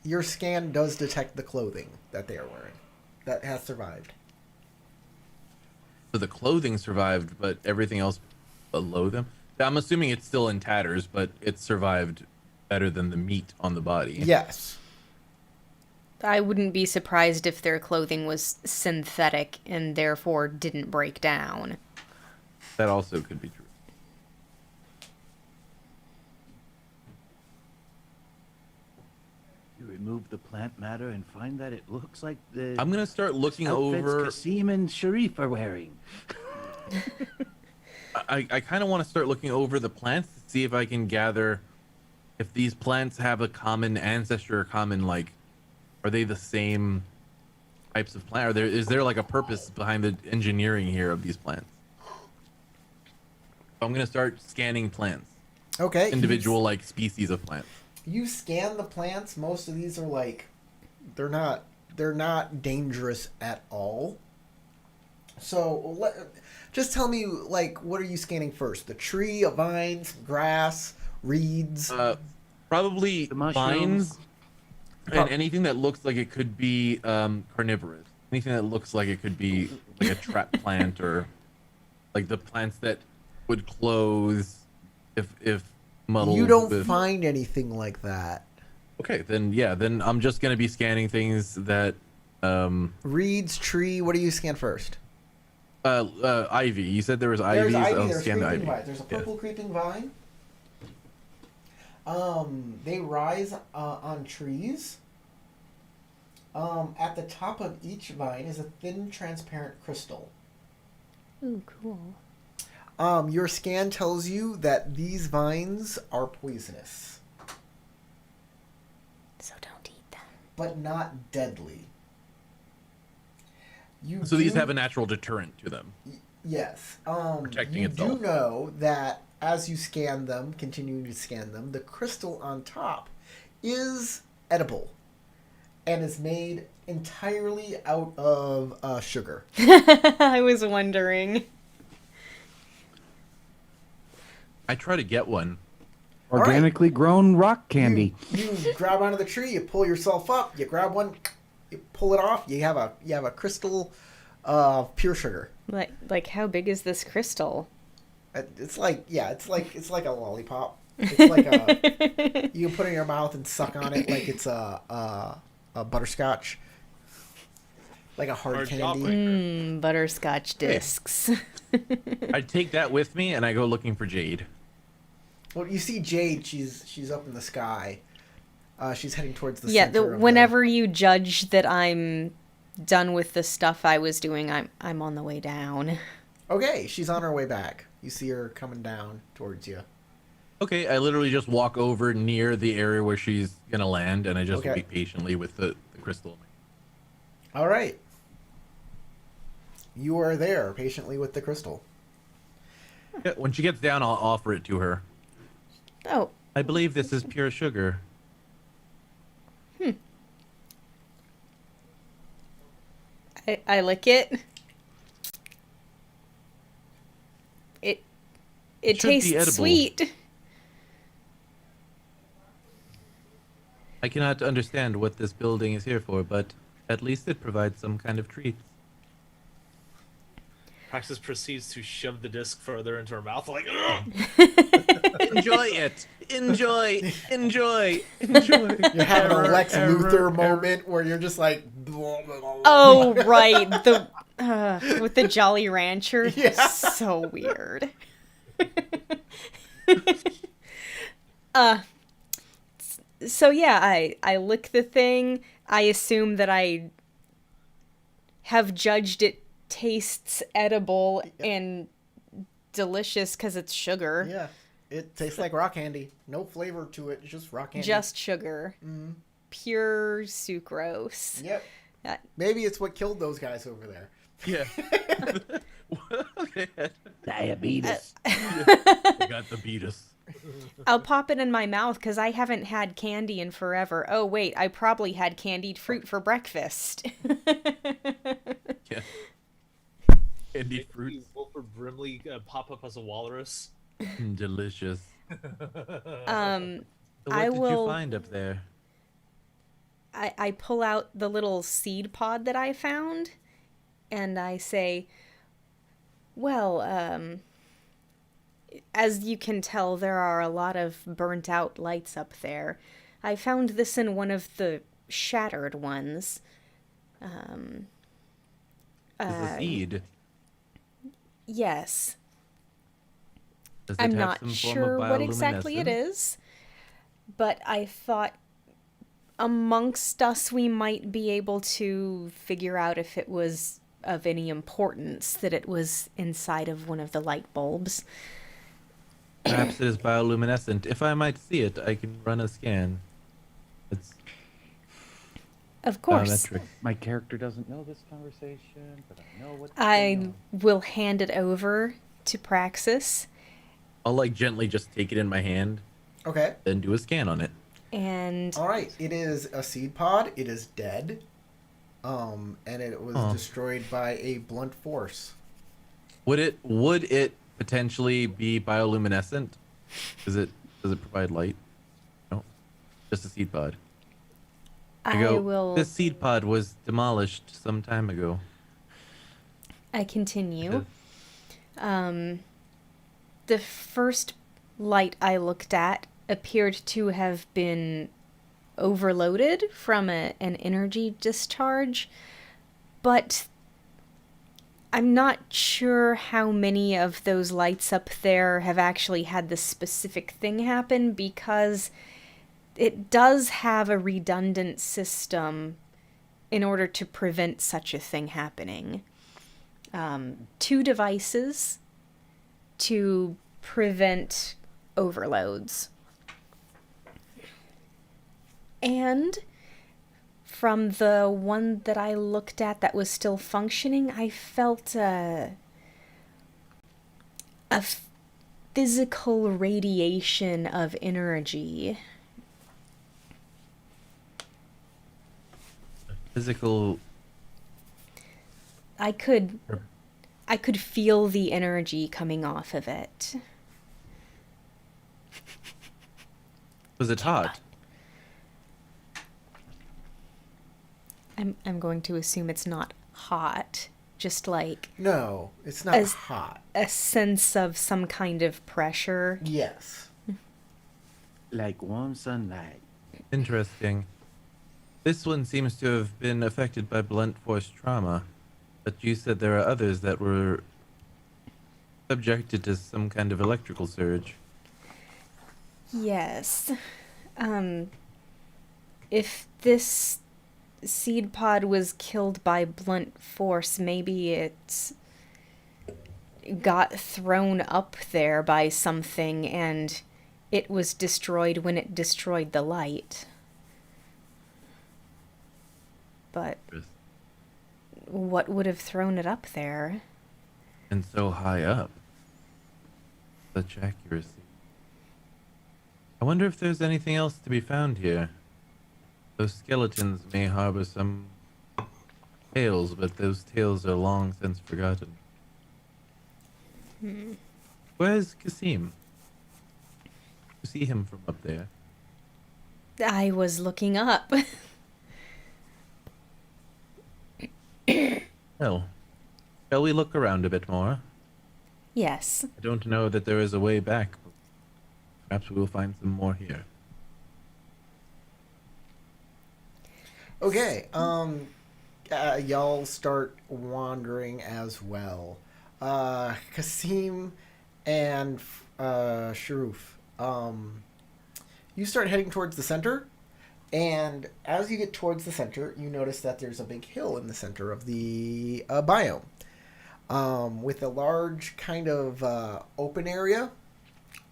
Your scan does detect the clothing that they are wearing that has survived. So the clothing survived, but everything else below them. I'm assuming it's still in tatters, but it survived better than the meat on the body. Yes. I wouldn't be surprised if their clothing was synthetic and therefore didn't break down. That also could be true. You remove the plant matter and find that it looks like the I'm gonna start looking outfits over. Kasim and Sharif are wearing. I kind of want to start looking over the plants to see if I can gather if these plants have a common ancestor or common like, are they the same types of plant? Is there like a purpose behind the engineering here of these plants? So I'm gonna start scanning plants, Okay. individual like species of plants. You scan the plants. Most of these are like, they're not dangerous at all. So just tell me, like, what are you scanning first? The tree, a vine, some grass, reeds. Probably The mushrooms. vines and anything that looks like it could be carnivorous. Anything that looks like it could be like a trap plant or like the plants that would close if muddled. You don't with... find anything like that. Okay, then I'm just gonna be scanning things that Reeds, tree. What do you scan first? ivy. You said there was There's ivies. ivy. I'll There's scan the creeping ivy. vine. There's a Yeah. purple creeping vine. They rise on trees. At the top of each vine is a thin, transparent crystal. Ooh, cool. Your scan tells you that these vines are poisonous, So don't eat them. but not deadly. So these have a natural deterrent to them. Yes. Protecting you itself. do know that as you scan them, continuing to scan them, the crystal on top is edible and is made entirely out of sugar. I was wondering. I try to get one. Organically grown rock candy. You grab onto the tree, you pull yourself up, you grab one, you pull it off, you have a crystal of pure sugar. Like how big is this crystal? It's like a lollipop. It's like a you can put it in your mouth and suck on it like it's a butterscotch, like a hard candy. Butterscotch discs. I take that with me and I go looking for Jade. Well, you see Jade. She's up in the sky. She's heading towards the Yeah, center. whenever you judge that I'm done with the stuff I was doing, I'm on the way down. Okay, she's on her way back. You see her coming down towards you. Okay, I literally just walk over near the area where she's gonna land, and I just Okay. wait patiently with the crystal. All right. You are there patiently with the crystal. Yeah, when she gets down, I'll offer it to her. Oh, I believe this is pure sugar. I lick it. It Should be tastes edible. sweet. I cannot understand what this building is here for, but at least it provides some kind of treat. Praxis proceeds to shove the disc further into her mouth, like, ugh! Enjoy it! Enjoy! Enjoy! Enjoy! You're having a Error, Lex error, Luthor error. moment where you're just like. Oh, right. The with the Jolly Rancher. Yeah. So weird. So yeah, I lick the thing. I assume that I have judged it tastes edible and delicious because it's sugar. Yeah. It tastes like rock candy. No flavor to it. It's just rock candy. Just sugar. Mm. Pure sucrose. Yep. Uh, Maybe it's what killed those guys over there. Yeah. They Diabetes. got the beatus. I'll pop it in my mouth because I haven't had candy in forever. Oh, wait, I probably had candied fruit for breakfast. Yeah. Candied fruit. Wilford Brimley pop up as a walrus. Delicious. Um, So what I did will- you find up there? I pull out the little seed pod that I found, and I say, well, as you can tell, there are a lot of burnt out lights up there. I found this in one of the shattered ones. Is a seed. Yes. Does it I'm have not some form sure of what exactly it bioluminescence? is, but I thought amongst us we might be able to figure out if it was of any importance that it was inside of one of the light bulbs. Perhaps it is bioluminescent. If I might see it, I can run a scan. It's Of course. biometric. My character doesn't know this conversation, but I know what's I going on. will hand it over to Praxis, I'll like gently just take it in my hand, Okay. then do a scan on it. and All right. It is a seed pod. It is dead. And it was Huh. destroyed by a blunt force. Would it potentially be bioluminescent? Does it provide light? No, just a seed pod. I will. This seed pod was demolished some time ago. I continue. The first light I looked at appeared to have been overloaded from an energy discharge, but I'm not sure how many of those lights up there have actually had this specific thing happen, because it does have a redundant system in order to prevent such a thing happening. 2 devices to prevent overloads. And from the one that I looked at that was still functioning, I felt a physical radiation of energy. Physical. I could feel the energy coming off of it. Was it hot? I'm going to assume it's not hot, just like No, it's not As- hot. a sense of some kind of pressure. Yes. Like warm sunlight. Interesting. This one seems to have been affected by blunt force trauma, but you said there are others that were subjected to some kind of electrical surge. Yes. If this seed pod was killed by blunt force, maybe it got thrown up there by something and it was destroyed when it destroyed the light. But what would have thrown it up there? And so high up. Such accuracy. I wonder if there's anything else to be found here. Those skeletons may harbor some tales, but those tales are long since forgotten. Where's Kasim? You see him from up there. I was looking up. Well, shall we look around a bit more? Yes. I don't know that there is a way back. Perhaps we will find some more here. Okay. Y'all start wandering as well. Kasim and Sharuf. You start heading towards the center, and as you get towards the center, you notice that there's a big hill in the center of the biome. with a large kind of open area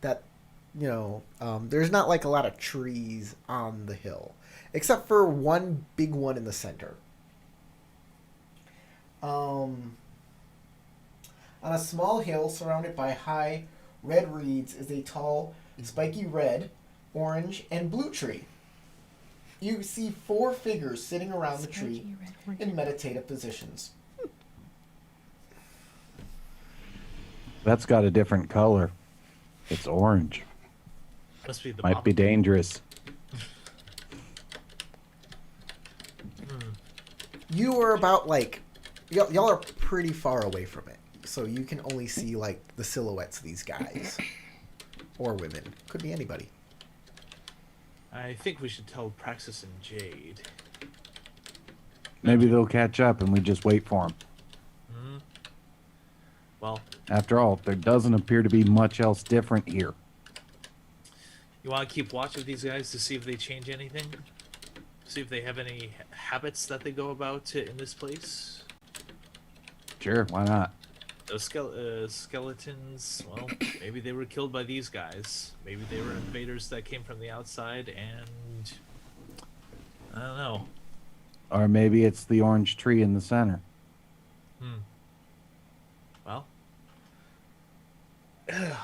that, there's not like a lot of trees on the hill, except for one big one in the center. On a small hill surrounded by high red reeds is a tall, spiky red, orange, and blue tree. You see 4 figures sitting around the tree in meditative positions. That's got a different color. It's orange. Must be the Might be dangerous. You are about y'all are pretty far away from it, so you can only see the silhouettes of these guys or women. Could be anybody. I think we should tell Praxis and Jade. Maybe they'll catch up and we just wait for them. Well, After all, there doesn't appear to be much else different here. you want to keep watch of these guys to see if they change anything? See if they have any habits that they go about in this place? Sure, why not? Those skeletons, well, maybe they were killed by these guys. Maybe they were invaders that came from the outside, and I don't know. Or maybe it's the orange tree in the center.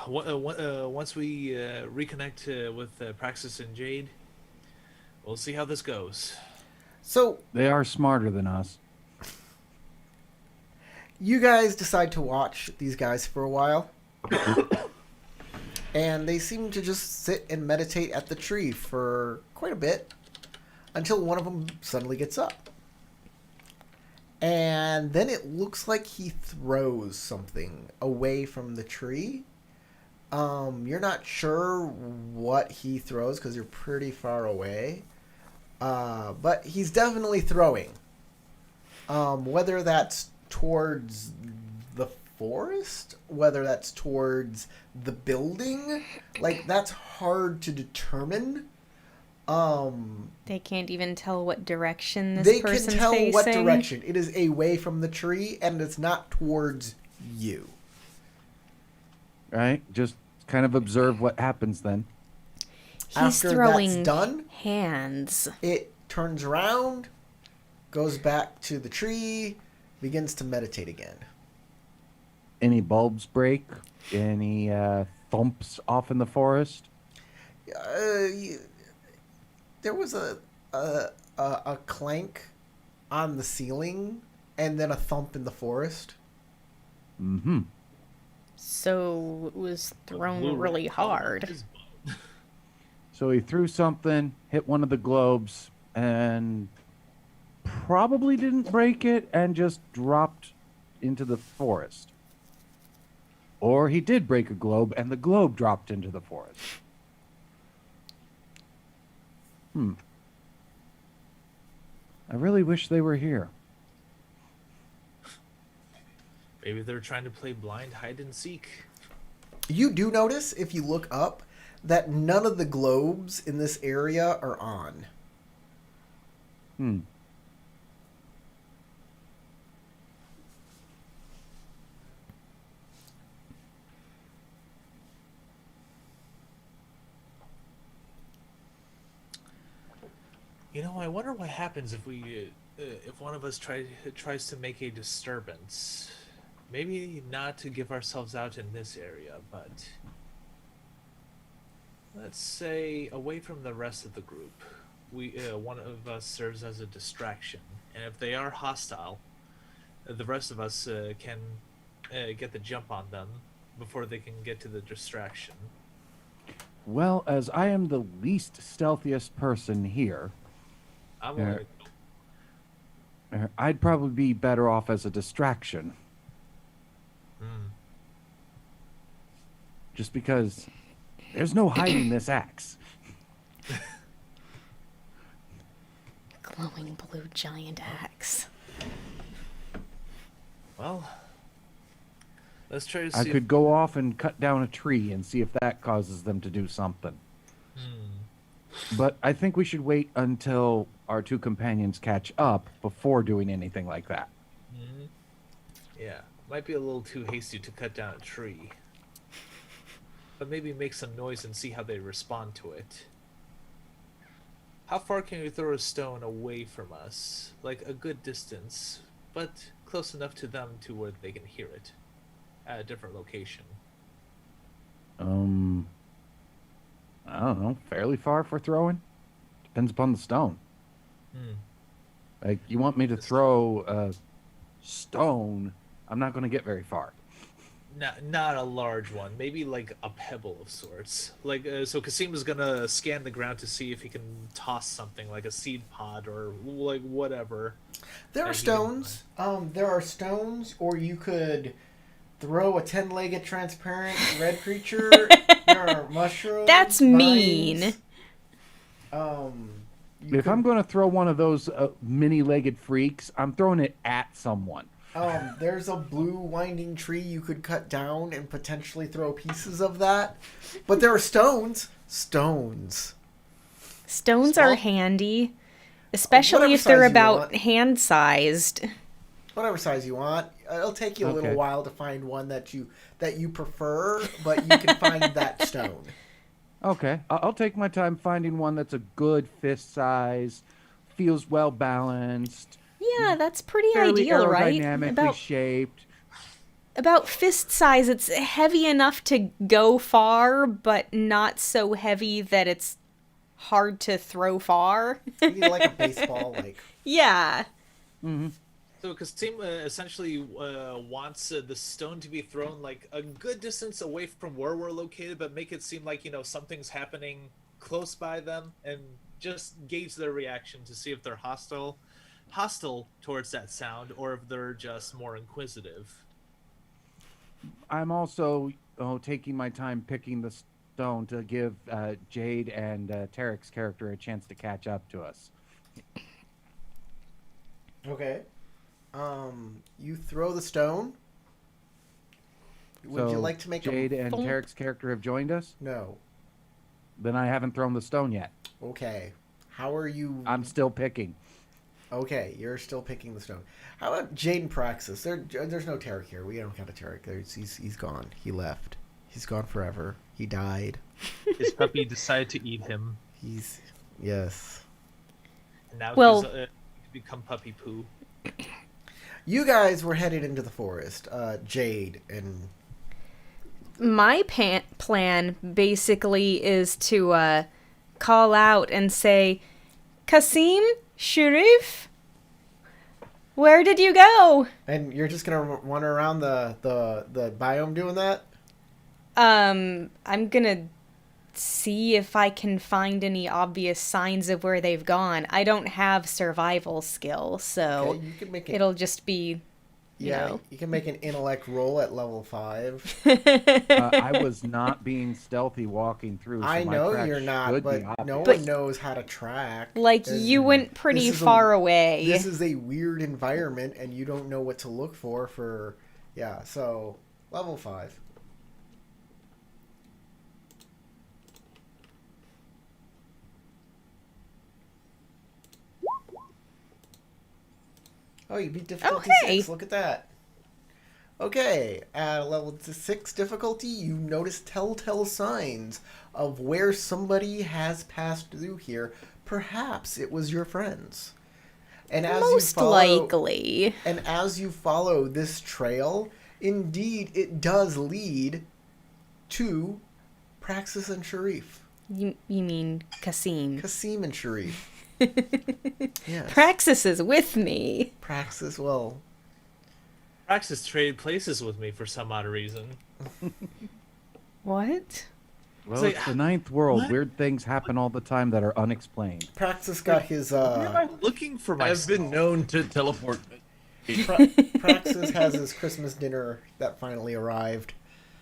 Well, once we reconnect with Praxis and Jade, we'll see how this goes. So They are smarter than us. you guys decide to watch these guys for a while. And they seem to just sit and meditate at the tree for quite a bit until one of them suddenly gets up. And then it looks like he throws something away from the tree. You're not sure what he throws because you're pretty far away. But he's definitely throwing. Whether that's towards the forest, whether that's towards the building, that's hard to determine. They can't even tell what direction this They person's can tell facing. what direction. It is away from the tree, and it's not towards you. Right? Just kind of observe what happens then. He's After throwing that's done, hands. it turns around, goes back to the tree, begins to meditate again. Any bulbs break? Any thumps off in the forest? There was a clank on the ceiling, and then a thump in the forest. Mm-hmm. So it was thrown Blue really red hard. is- So he threw something, hit one of the globes, and probably didn't break it and just dropped into the forest. Or he did break a globe and the globe dropped into the forest. I really wish they were here. Maybe they're trying to play blind hide and seek. You do notice, if you look up, that none of the globes in this area are on. You know, I wonder what happens if if one of us tries to make a disturbance. Maybe not to give ourselves out in this area, but let's say away from the rest of the group. One of us serves as a distraction, and if they are hostile, the rest of us can get the jump on them before they can get to the distraction. Well, as I am the least stealthiest person here, I'm Yeah. gonna I'd probably be better off as a distraction. Just because there's no hiding this axe. Glowing blue giant axe. Well, let's try to see. I could go off and cut down a tree and see if that causes them to do something. But I think we should wait until our two companions catch up before doing anything like that. Yeah. Might be a little too hasty to cut down a tree. But maybe make some noise and see how they respond to it. How far can you throw a stone away from us? Like a good distance, but close enough to them to where they can hear it at a different location. I don't know, fairly far for throwing. Depends upon the stone. Like, you want me to throw a stone, I'm not going to get very far. Not a large one. Maybe like a pebble of sorts. Like so, Kasim is gonna scan the ground to see if he can toss something like a seed pod or like whatever. There are stones. There are stones, or you could throw a 10-legged transparent red creature. There are mushrooms. That's mean. If I'm going to throw one of those mini-legged freaks, I'm throwing it at someone. There's a blue winding tree you could cut down and potentially throw pieces of that. But there are stones. Stones. Stones Small? are handy, especially Whatever if they're size you about want. hand-sized. Whatever size you want. It'll take you a little Okay. while to find one that you prefer, but you can find that stone. Okay, I'll take my time finding one that's a good fist size, feels well balanced, Yeah, that's pretty fairly ideal, right? aerodynamically shaped. About fist size, it's heavy enough to go far, but not so heavy that it's hard to throw far. You need like a baseball, like. Yeah. So Kasim essentially wants the stone to be thrown like a good distance away from where we're located, but make it seem like, something's happening close by them, and just gauge their reaction to see if they're hostile towards that sound, or if they're just more inquisitive. I'm also taking my time picking the stone to give Jade and Tarek's character a chance to catch up to us. Okay. You throw the stone. Would you So like to make Jade a... and Thump. Tarek's character have joined us? No. Then I haven't thrown the stone yet. Okay. How are you... I'm still picking. Okay, you're still picking the stone. How about Jade and Praxis? There's no Tarek here. We don't count a Tarek. He's gone. He left. He's gone forever. He died. His puppy decided to eat him, Yes. and now Well- he's become puppy poo. You guys were headed into the forest. Jade and... My plan basically is to call out and say, Kasim, Sharif, where did you go? And you're just gonna wander around the biome doing that? I'm gonna see if I can find any obvious signs of where they've gone. I don't have survival skill, so Okay, you can make it. it'll just be, you Yeah, know. you can make an intellect roll at level 5. I was not being stealthy walking through. So I my know tracks you're not, should but be obvious. no But- one knows how to track. Like, There's- you went pretty this is far away. This is a weird environment, and you don't know what to look for. Yeah, so level 5. Oh, you beat difficulty Okay. 6. Look at that. Okay, at level 6 difficulty, you notice telltale signs of where somebody has passed through here. Perhaps it was your friends. And as Most you follow, likely. And as you follow this trail, indeed it does lead to Praxis and Sharif. You mean Kasim. Kasim and Sharif. Yes. Praxis is with me. Praxis, well, Praxis traded places with me for some odd reason. What? Well, So- it's the ninth world. What? Weird things happen all the time that are unexplained. Praxis got his, Where am I looking for my I've been known to teleport. Praxis has his Christmas dinner that finally arrived.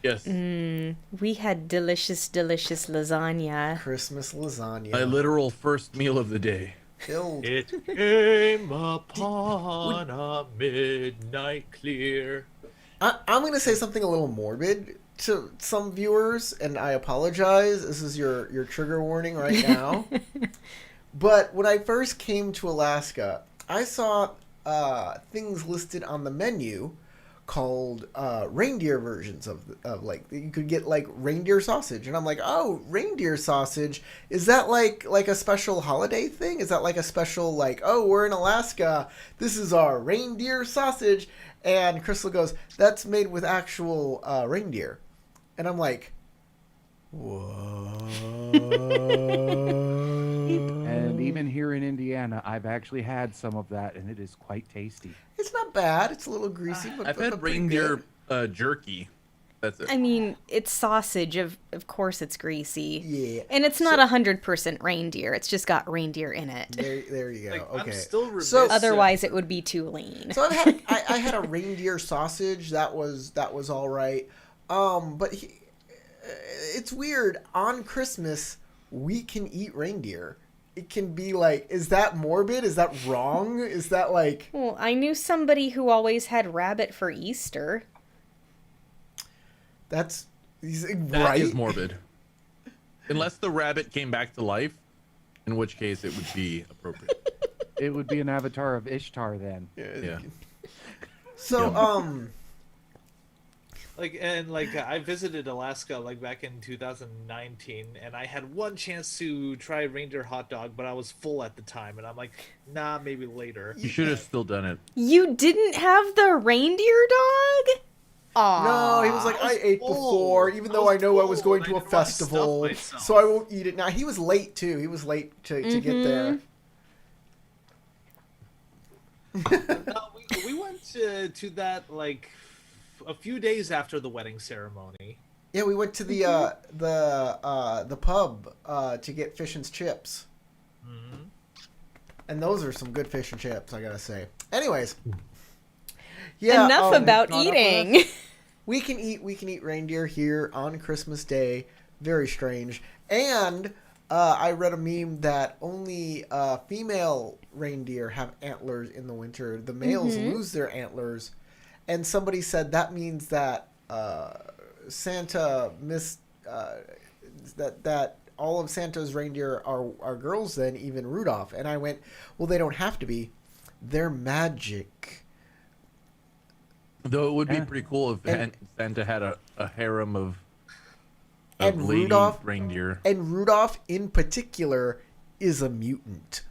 Yes. We had delicious, delicious lasagna. Christmas lasagna. My literal first meal of the day. Filled. It came upon a midnight clear. I'm going to say something a little morbid to some viewers, and I apologize. This is your trigger warning right now. But when I first came to Alaska, I saw things listed on the menu called reindeer versions of like you could get like reindeer sausage, and I'm like, oh, reindeer sausage, is that like a special holiday thing? Is that like a special like, oh, we're in Alaska, this is our reindeer sausage? And Crystal goes, that's made with actual reindeer, and I'm like, what? And even here in Indiana, I've actually had some of that, and it is quite tasty. It's not bad. It's a little greasy, but I've but had pretty reindeer good. jerky. That's it. I mean, it's sausage. Of course, it's greasy. Yeah. And it's not 100% reindeer. It's just got reindeer in it. There you go. Like, Okay. I'm still remiss. So- Otherwise, it would be too lean. So I had a reindeer sausage that was all right. But it's weird. On Christmas, we can eat reindeer. It can be like, is that morbid? Is that wrong? Is that like? Well, I knew somebody who always had rabbit for Easter. That That is right. morbid. Unless the rabbit came back to life, in which case it would be appropriate. It would be an avatar of Ishtar then. Yeah. So I visited Alaska like back in 2019, and I had one chance to try reindeer hot dog, but I was full at the time, and I'm like, nah, maybe later. You should have still done it. You didn't have the reindeer dog? Aw. no, he was like, I ate full. before, even though I know I was full, going and to I a didn't wanna stuff festival, myself. so I won't eat it now. He was late too. He was late to get there. No, we went to that like a few days after the wedding ceremony. Yeah, we went to the pub to get fish and chips. Mm-hmm. And those are some good fish and chips, I gotta say. Anyways, yeah. Enough about caught up with eating. we can eat reindeer here on Christmas Day. Very strange. And I read a meme that only female reindeer have antlers in the winter. The males lose their antlers, and somebody said that means that Santa missed that all of Santa's reindeer are girls. Then even Rudolph. And I went, well, they don't have to be. They're magic. Though it would be Yeah. pretty cool if Santa had a harem of And lady Rudolph- reindeer. And Rudolph in particular is a mutant.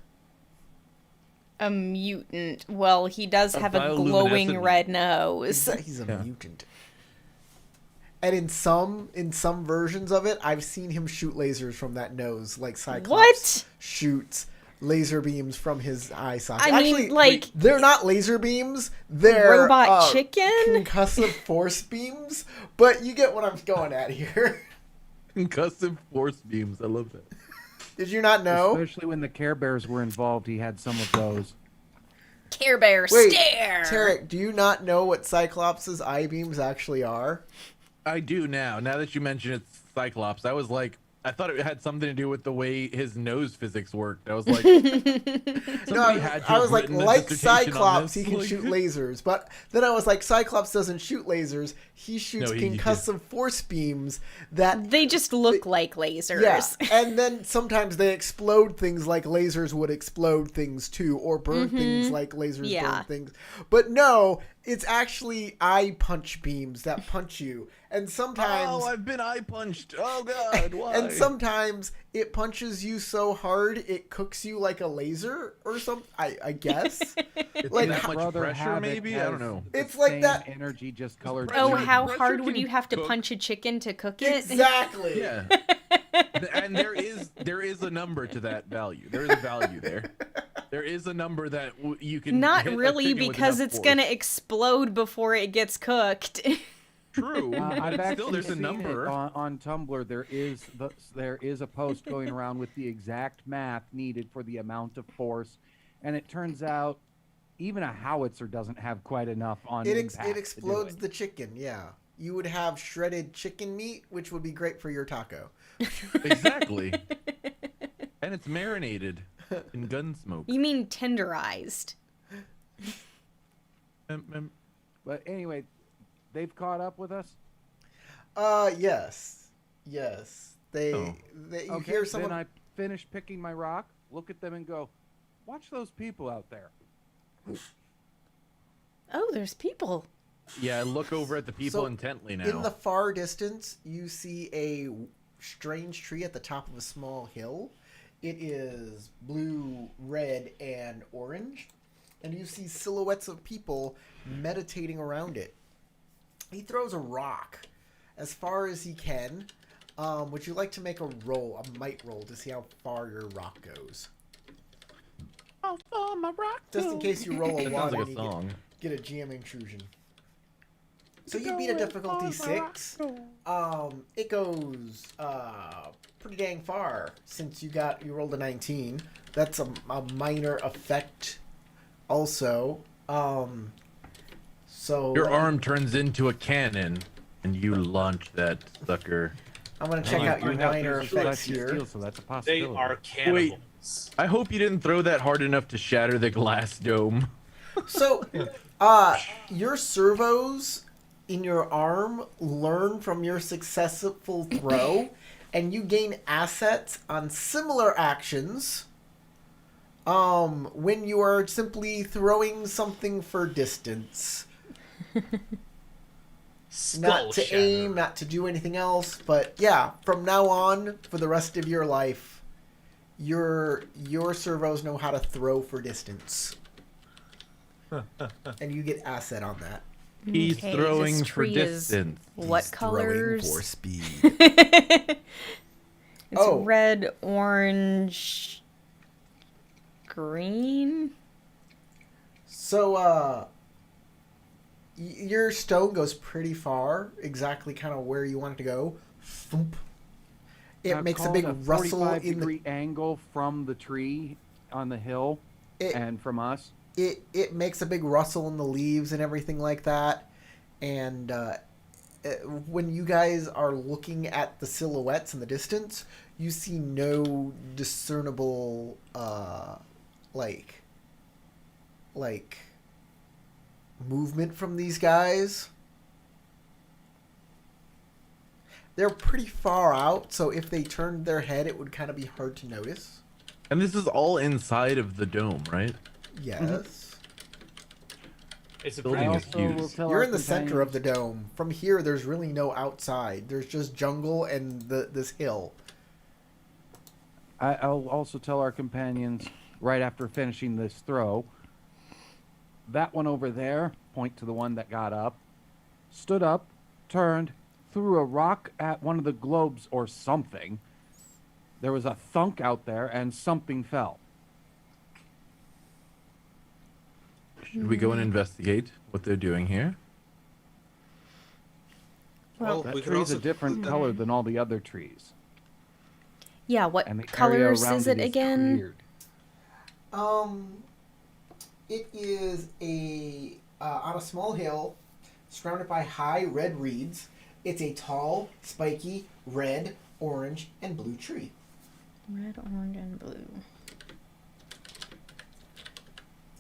A mutant. Well, he does have a bioluminescent glowing mutant. red nose. He's a Yeah. mutant. And in some versions of it, I've seen him shoot lasers from that nose, like Cyclops What? shoots laser beams from his eye socket. I mean, Actually, like- they're not laser beams; they're Robot chicken? concussive force beams. But you get what I'm going at here. Concussive force beams. I love that. Did you not know? Especially when the Care Bears were involved, he had some of those. Care Bear Wait, stare. Tarek, do you not know what Cyclops' eye beams actually are? I do now. Now that you mention it's Cyclops, I was like, I thought it had something to do with the way his nose physics worked. I was like, somebody had to I have was like, written a like dissertation on Cyclops, this. he can Like- shoot lasers. But then I was like, Cyclops doesn't shoot lasers. He shoots No, he concussive force beams that, They just look like lasers. yeah. And then sometimes they explode things like lasers would explode things too, or burn things like lasers Yeah. burn things. But no, it's actually eye punch beams that punch you. And sometimes... Oh, I've been eye punched. Oh God, why? And sometimes it punches you so hard it cooks you like a laser or something. I guess. It's like, that much Brother pressure, Havoc maybe. I don't has know. the It's like same that- energy, just colored. Oh, Pressure- how pressure hard would can you have to cook. punch a chicken to cook it? Exactly. Yeah. And there is a number to that value. There is a value there. There is a number that you can. Not hit a really, chicken with because enough it's force. gonna explode before it gets cooked. True. I've but actually still, there's a seen number. it on Tumblr. There is a post going around with the exact math needed for the amount of force, and it turns out even a howitzer doesn't have quite enough on It impact to do explodes it. the chicken, yeah. You would have shredded chicken meat, which would be great for your taco. Exactly. And it's marinated in gun smoke. You mean tenderized? But anyway, they've caught up with us. Yes. They Oh. you Okay, hear someone then I finish picking my rock, look at them, and go, "Watch those people out there." Oh, there's people. Yeah, look over at the people So, intently now. In the far distance, you see a strange tree at the top of a small hill. It is blue, red, and orange. And you see silhouettes of people meditating around it. He throws a rock as far as he can. Would you like to make a might roll, to see how far your rock goes? Oh, my rock. Just in case you roll a That one sounds like and a you song. get a GM intrusion. So you beat a difficulty 6. It goes pretty dang far since you rolled a 19. That's a minor effect. Also, so Your arm turns into a cannon, and you launch that sucker. I'm gonna check out your minor effects here. So that's a They possibility. are cannibals. I hope you didn't throw that hard enough to shatter the glass dome. So, your servos in your arm learn from your successful throw, and you gain assets on similar actions. When you are simply throwing something for distance. Not to aim, not to do anything else, but yeah, from now on, for the rest of your life, your servos know how to throw for distance. And you get asset on that. He's Okay, throwing this for tree is distance. What He's colors? throwing for speed. It's Oh. red, orange, green. So, your stone goes pretty far, exactly kind of where you want it to go. Thump. It Now, makes a call big it rustle 45-degree angle from the tree on the hill It- and from us. it makes a big rustle in the leaves and everything like that. And when you guys are looking at the silhouettes in the distance, you see no discernible like movement from these guys. They're pretty far out, so if they turned their head, it would kind of be hard to notice. And this is all inside of the dome, right? Yes. It's a Building pretty is Also, huge. will tell You're our in the center of the companions- dome. From here, there's really no outside. There's just jungle and this hill. I'll also tell our companions right after finishing this throw. That one over there, point to the one that got up, stood up, turned, threw a rock at one of the globes or something. There was a thunk out there and something fell. Should we go and investigate what they're doing here? Well, That we could tree is a also different color than all the other trees. yeah. What And the area colors around is it is again? cleared. It is on a small hill, surrounded by high red reeds. It's a tall, spiky, red, orange, and blue tree. Red, orange, and blue.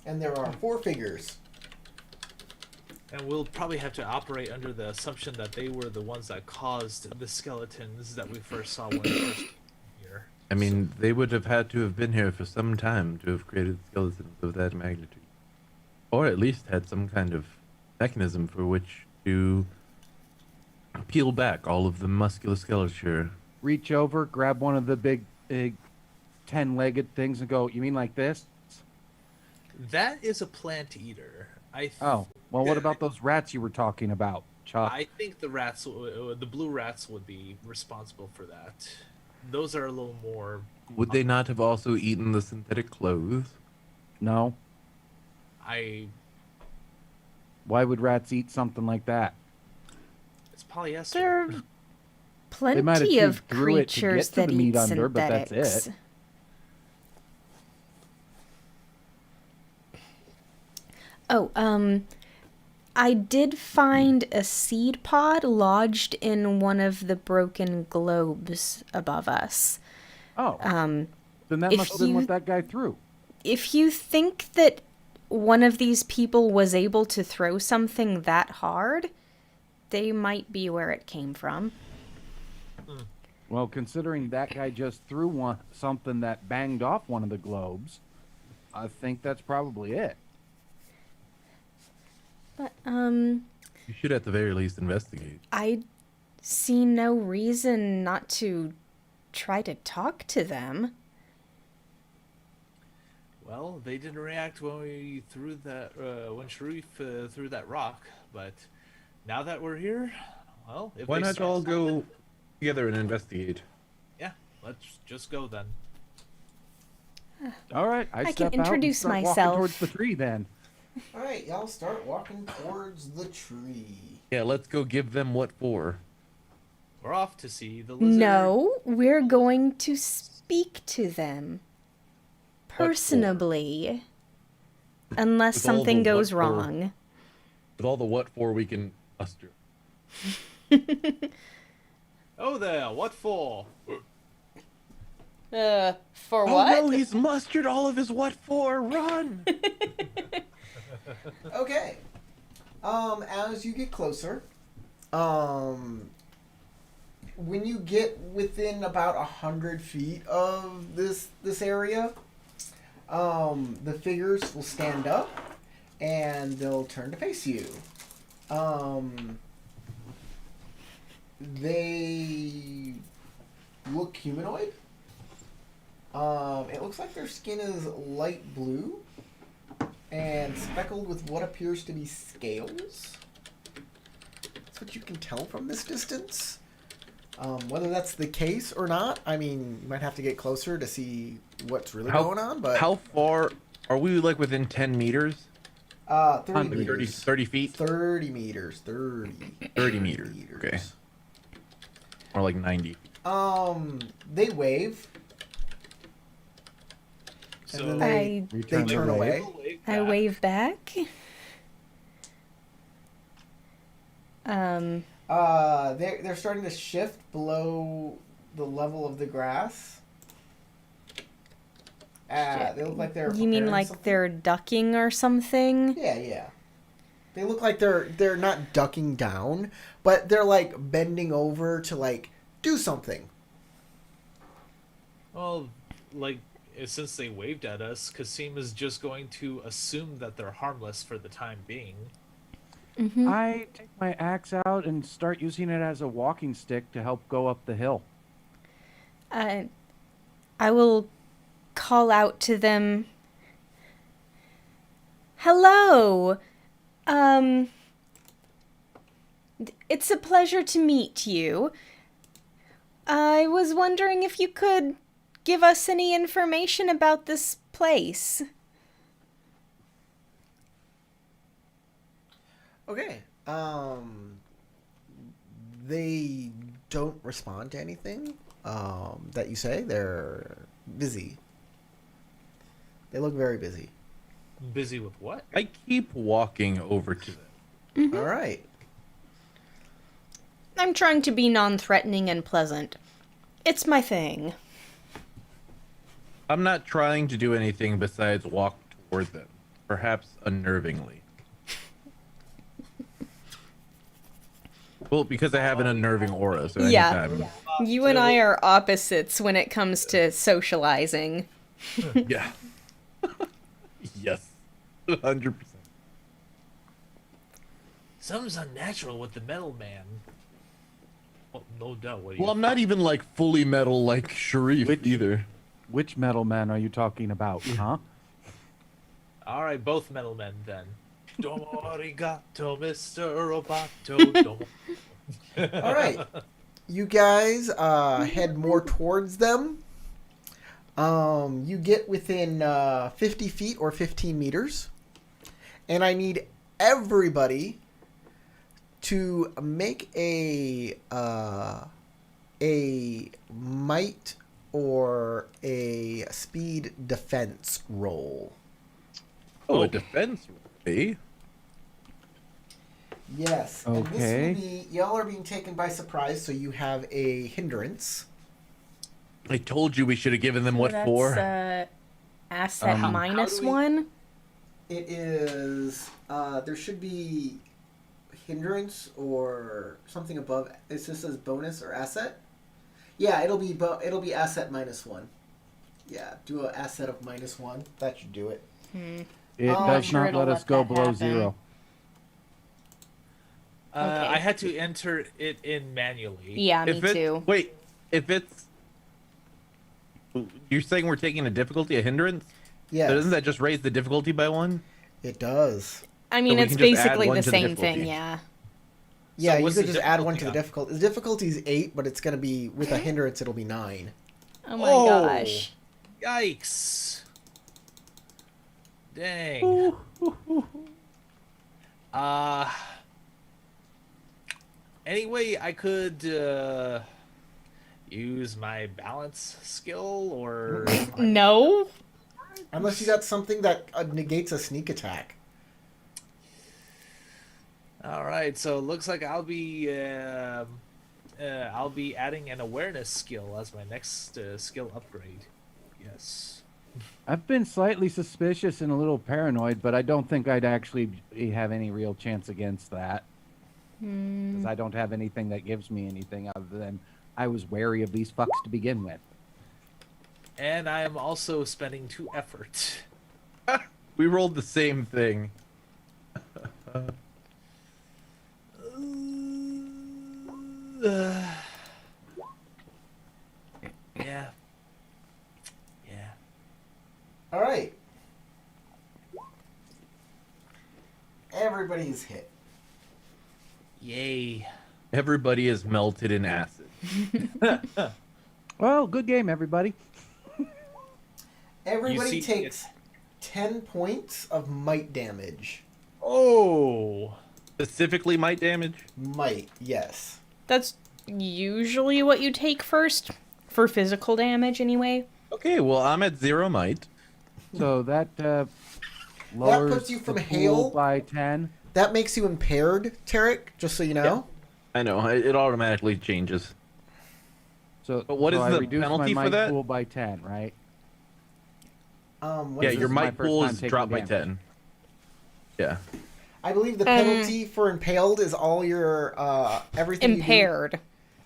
And there are 4 figures. And we'll probably have to operate under the assumption that they were the ones that caused the skeletons that we first saw when we first came here. I mean, they would have had to have been here for some time to have created skeletons of that magnitude. Or at least had some kind of mechanism for which to peel back all of the musculoskeleture. Reach over, grab one of the big 10-legged things and go, you mean like this? That is a plant eater. Oh, well, what about those rats you were talking about, Chuck? I think the rats, the blue rats, would be responsible for that. Those are a little more. Would they not have also eaten the synthetic clothes? No. Why would rats eat something like that? It's polyester. There are They might have plenty chewed of through it to get creatures to the that meat eat under, but that's synthetics. it. Oh, I did find a seed pod lodged in one of the broken globes above us. Oh, then that if must have been you- what that guy threw. If you think that one of these people was able to throw something that hard, they might be where it came from. Well, considering that guy just threw something that banged off one of the globes, I think that's probably it. But, You should at the very least investigate. I see no reason not to try to talk to them. Well, they didn't react when we threw that when Sharif threw that rock, but now that we're here, well, if Why they not start all go something, together and investigate? yeah, let's just go then. All right, I can step out and introduce start walking myself. towards the tree then. All right, y'all start walking towards the tree. Yeah, let's go give them what for. We're off to see the lizard. No, we're going to speak to them. for? Personally. Unless With all the something goes what for. wrong. With all the what for we can muster. Oh there, what for? For Oh no, he's mustered all of his what for. Run! Okay. As you get closer, when you get within about 100 feet of this area, the figures will stand up and they'll turn to face you. They look humanoid. It looks like their skin is light blue and speckled with what appears to be scales. That's what you can tell from this distance. Whether that's the case or not, I mean, you might have to get closer to see what's really going on. But How far are we? Like within 10 meters? 30 30, meters. 30 feet? 30 meters. 30. 30 meters. Okay. Or like 90. They wave. So And then they turn away. I wave back. They're starting to shift below the level of the grass. They look like they're. You mean preparing like something. they're ducking or something? Yeah. They look like they're not ducking down, but they're like bending over to like do something. Well, like, since they waved at us, Kasim is just going to assume that they're harmless for the time being. Mm-hmm. I take my axe out and start using it as a walking stick to help go up the hill. I will call out to them. Hello. It's a pleasure to meet you. I was wondering if you could give us any information about this place. Okay. They don't respond to anything that you say. They're busy. They look very busy. Busy with what? I keep walking over to them. All right. I'm trying to be non-threatening and pleasant. It's my thing. I'm not trying to do anything besides walk toward them, perhaps unnervingly. Well, because I have an unnerving aura, so Yeah. anytime. You and I are opposites when it comes to socializing. Yeah. Yes. 100%. Something's unnatural with the metal man. Well, no doubt. What do Well, I'm not even like fully metal like Sharif either. Which metal man are you talking about, huh? All right, both metal men then. Domo arigato, Mr. Roboto. Domo. All right. You guys head more towards them. You get within 50 feet or 15 meters. And I need everybody to make a might or a speed defense roll. Oh, a defense roll, eh? Yes. And Okay. this will be, y'all are being taken by surprise, so you have a hindrance. I told you we should have given them what That's, for. asset How minus do we- 1. It is, there should be hindrance or something above. It just says bonus or asset. Yeah, it'll be asset -1. Yeah, do an asset of -1. That should do it. It I'm does sure not it'll let us let go that below happen. 0. I had to enter it in manually. Yeah, me too. Wait, if it's... You're saying we're taking a difficulty, a hindrance? Yes. So doesn't that just raise the difficulty by 1? It does. I mean, we it's can just add basically one the to the same difficulty. thing, yeah. Yeah, you what's could the just add 1 to the difficulty difficulty. The difficulty is 8, but it's going to be, with a hindrance, it'll be 9. Oh my gosh. Yikes. Dang. Anyway, I could use my balance skill or No? Unless you got something that negates a sneak attack. All right, so it looks like I'll be adding an awareness skill as my next skill upgrade. Yes. I've been slightly suspicious and a little paranoid, but I don't think I'd actually have any real chance against that. Because I don't have anything that gives me anything other than I was wary of these fucks to begin with. And I am also spending 2 effort. We rolled the same thing. Yeah. Yeah. All right. Everybody's hit. Yay. Everybody is melted in acid. Well, good game, everybody. Everybody You see- takes 10 points of might damage. Oh. Specifically might damage? Might, yes. That's usually what you take first. For physical damage, anyway. Okay, well, I'm at 0 might. So that lowers puts you from the hail. pool by 10. That makes you impaired, Tarek, just so you know. I know, it automatically changes. So, But what so is I the reduce penalty my for might that? pool by 10, right? What Yeah, is your this? my might first pool time is taking dropped by damage. 10. Yeah. I believe the penalty for impaled is all your everything. Impaired.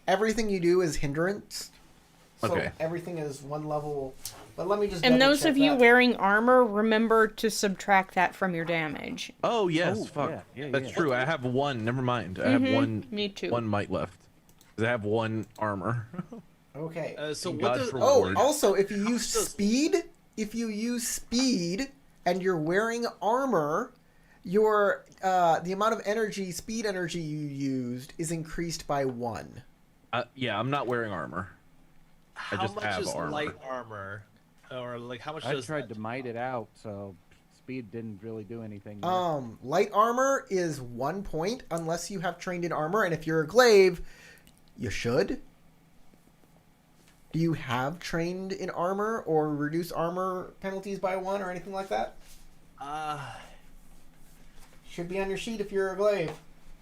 Everything you do is hindrance. So Okay. everything is 1 level. But let me just. And those double-check of you that. wearing armor, remember to subtract that from your damage. Oh, yes, Oh, fuck. yeah, That's yeah. true. I have 1. Never mind. I have Me too. 1 might left. 'Cause I have 1 armor. Okay. So Thank what God does... for Oh, reward. also, if you use does- speed, and you're wearing armor, your the amount of energy, speed energy you used is increased by 1. Yeah, I'm not wearing armor. I How just much have is armor. light armor? Or like how much I does tried that- to might it out, so speed didn't really do anything. Light armor is 1 point unless you have trained in armor, and if you're a glaive, you should. Do you have trained in armor or reduce armor penalties by 1 or anything like that? Should be on your sheet if you're a glaive.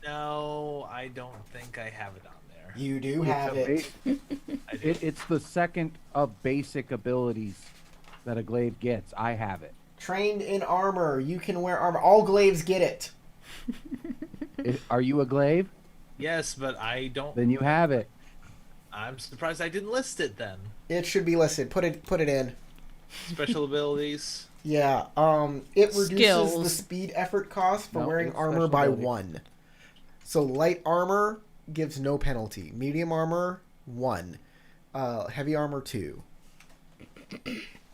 No, I don't think I have it on there. You do have it. I do. It's the second of basic abilities that a glaive gets. I have it. Trained in armor. You can wear armor. All glaives get it. Are you a glaive? Yes, but I don't... Then you have it. I'm surprised I didn't list it then. It should be listed. Put it in. Special abilities. Yeah. It reduces Skills. the speed effort cost for No, wearing it's armor special by ability. 1. So light armor gives no penalty. Medium armor 1. Heavy armor 2.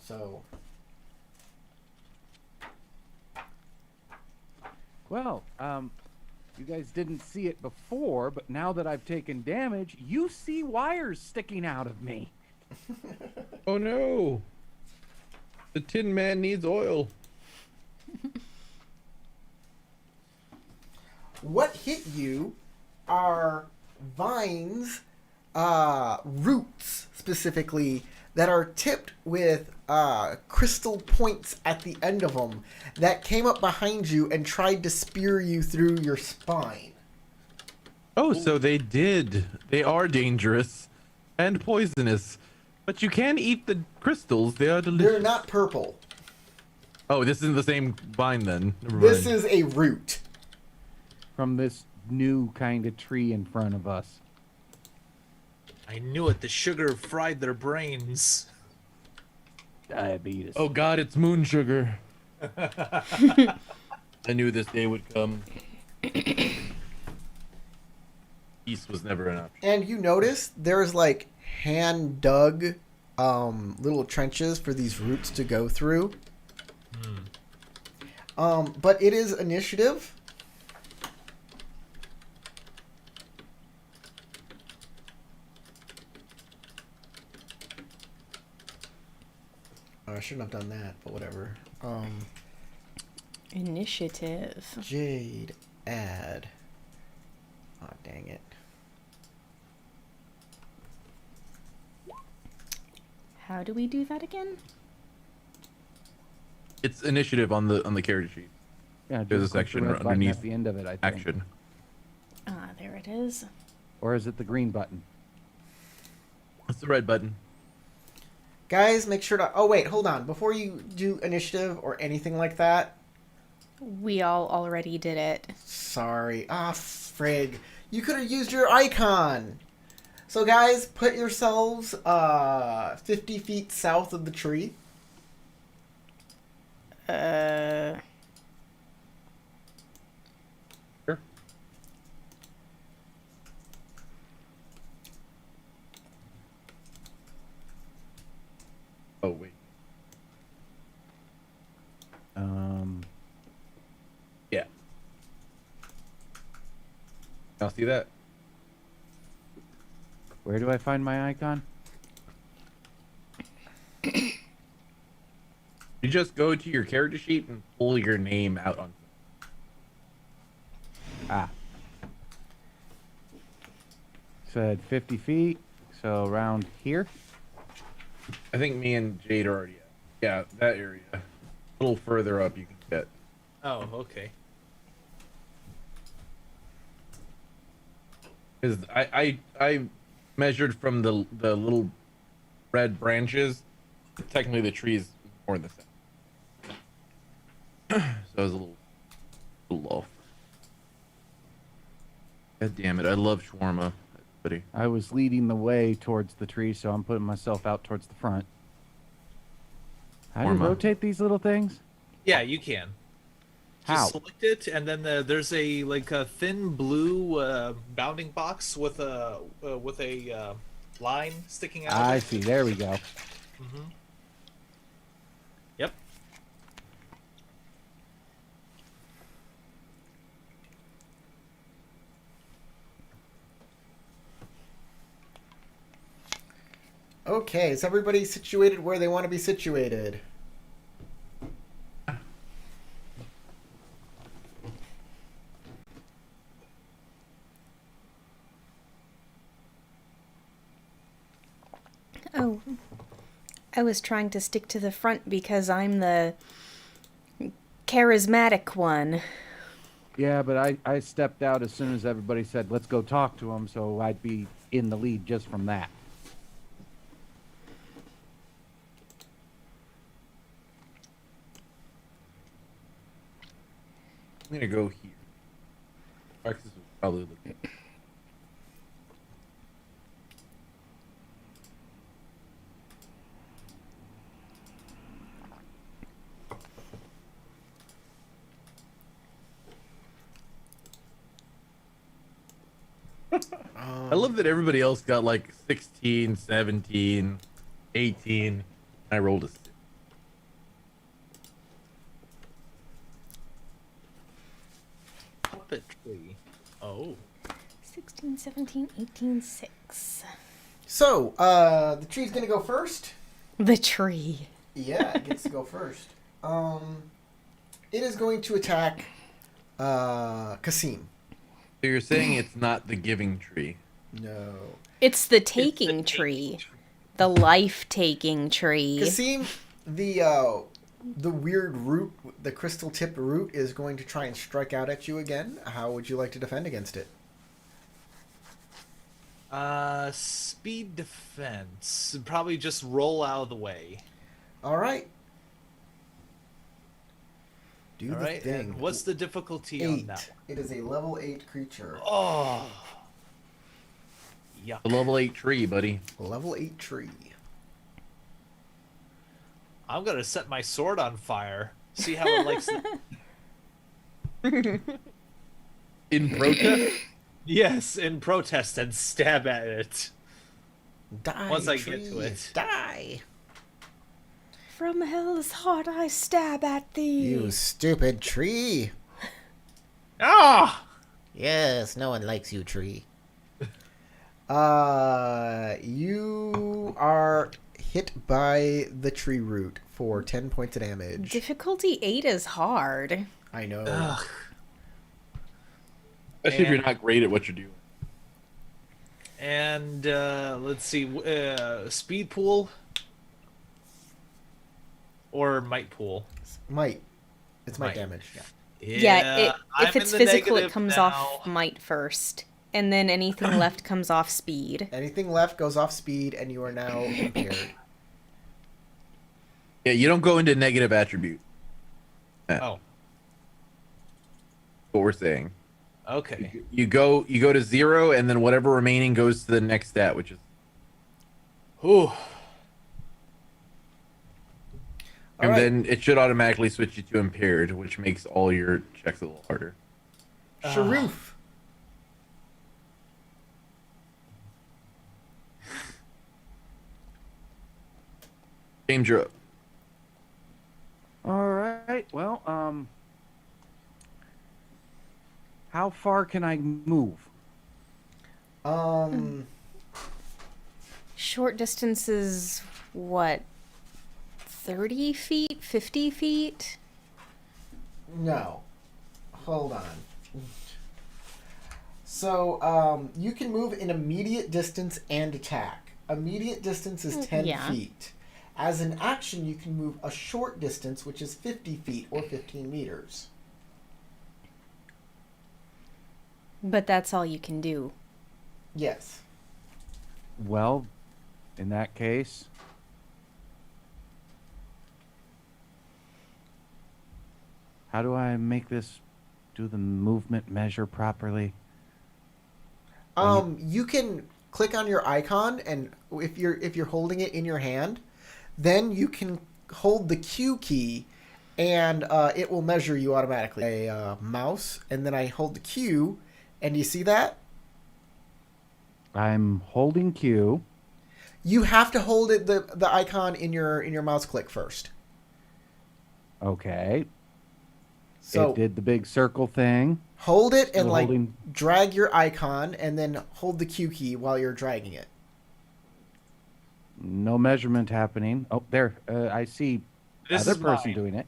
So Well, you guys didn't see it before, but now that I've taken damage, you see wires sticking out of me. Oh no! The Tin Man needs oil. what hit you are vines, roots specifically, that are tipped with crystal points at the end of them that came up behind you and tried to spear you through your spine. Oh, so they did. They are dangerous and poisonous. But you can eat the crystals. They are delicious. They're not purple. Oh, this isn't the same vine then. Never This mind. is a root. From this new kind of tree in front of us. I knew it. The sugar fried their brains. Diabetes. Oh God, it's moon sugar. I knew this day would come. East was never an option. And you notice there's like hand dug little trenches for these roots to go through. But it is initiative. I shouldn't have done that, but whatever. Initiative. Jade, add. Oh, dang it. How do we do that again? It's initiative on the character sheet. Yeah, There's a just click the section red right button underneath at the end of it, I think. Action. Ah, there it is. Or is it the green button? It's the red button. Guys, make sure to... Oh, wait, hold on. Before you do initiative or anything like that... We all already did it. Sorry. Ah, frig. You could have used your icon. So, guys, put yourselves 50 feet south of the tree. Sure. Oh, wait. Yeah. Y'all see that? Where do I find my icon? You just go to your character sheet and pull your name out on. Ah. Said 50 feet, so around here. I think me and Jade are already at. Yeah, that area. A little further up you can get. Oh, okay. Because I measured from the little red branches. Technically, the tree's more than that. So I was a little off. God damn it! I love shawarma. Buddy. I was leading the way towards the tree, so I'm putting myself out towards the front. How do you Orma. rotate these little things? Yeah, you can. How? Just select it, and then there's a thin blue bounding box with a line sticking out. I of it. see. There we go. Yep. Okay, is everybody situated where they want to be situated? Oh, I was trying to stick to the front because I'm the charismatic one. Yeah, but I stepped out as soon as everybody said, let's go talk to him, so I'd be in the lead just from that. I'm gonna go here. Praxis was probably looking. I love that everybody else got like 16, 17, 18. I rolled a 6. Puppetry. Oh. 16, 17, 18, 6. So, the tree's gonna go first. The tree. Yeah, it gets to go first. It is going to attack Kasim. So you're saying it's not the giving tree? No. It's the taking tree. The life-taking tree. Kasim, the weird root, the crystal tipped root, is going to try and strike out at you again. How would you like to defend against it? Speed defense. Probably just roll out of the way. All right. Do All the right. thing. And what's the difficulty 8. on that? It is a level 8 creature. Oh. Yuck. The level 8 tree, buddy. Level 8 tree. I'm gonna set my sword on fire. See how it likes. In protest? Yes, in protest and stab at it. Die, Once I tree, get to it. die. From hell's heart I stab at thee. You stupid tree. Ah! Yes, no one likes you, tree. You are hit by the tree root for 10 points of damage. Difficulty 8 is hard. I know. Ugh. Especially if you're not great at what you're doing. And let's see, speed pool or might pool. Might. It's might Might. damage. Yeah. Yeah, I'm if it's in the physical, it negative comes now. off might first. And then anything left comes off speed. Anything left goes off speed, and you are now impaired. Yeah, you don't go into negative attribute. Oh, What we're saying. okay. You go to 0, and then whatever remaining goes to the next stat, which is Ooh. and right. then it should automatically switch you to impaired, which makes all your checks a little harder. Sharoof. James, you're up. All right. Well, how far can I move? Short distance is what? 30 feet? 50 feet? No. Hold on. So, you can move in immediate distance and attack. Immediate distance is 10 Yeah. feet. As an action, you can move a short distance, which is 50 feet or 15 meters. But that's all you can do. Yes. Well, in that case, how do I make this do the movement measure properly? You can click on your icon, and if you're holding it in your hand, then you can hold the Q key, and it will measure you automatically. A mouse, and then I hold the Q, and you see that? I'm holding Q. You have to hold it the icon in your mouse click first. Okay. So It did the big circle thing. hold it and Still like holding- drag your icon, and then hold the Q key while you're dragging it. No measurement happening. Oh, there. I see This other is person mine. doing it.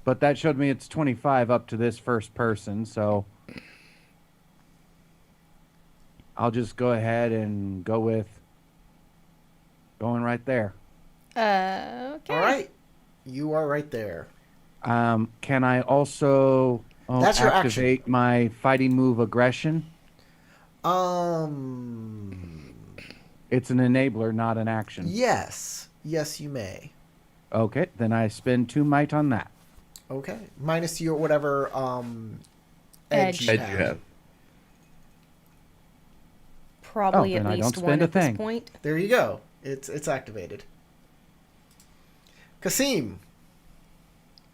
But that showed me it's 25 up to this first person, so I'll just go ahead and go with going right there. Okay. All right, you are right there. Can I also That's your action. activate my fighting move aggression? It's an enabler, not an action. Yes, you may. Okay, then I spend 2 might on that. Okay, minus your whatever edge you Edge have. you have. Probably Oh, at then I don't least spend one a at this thing. point. There you go. It's activated. Kasim.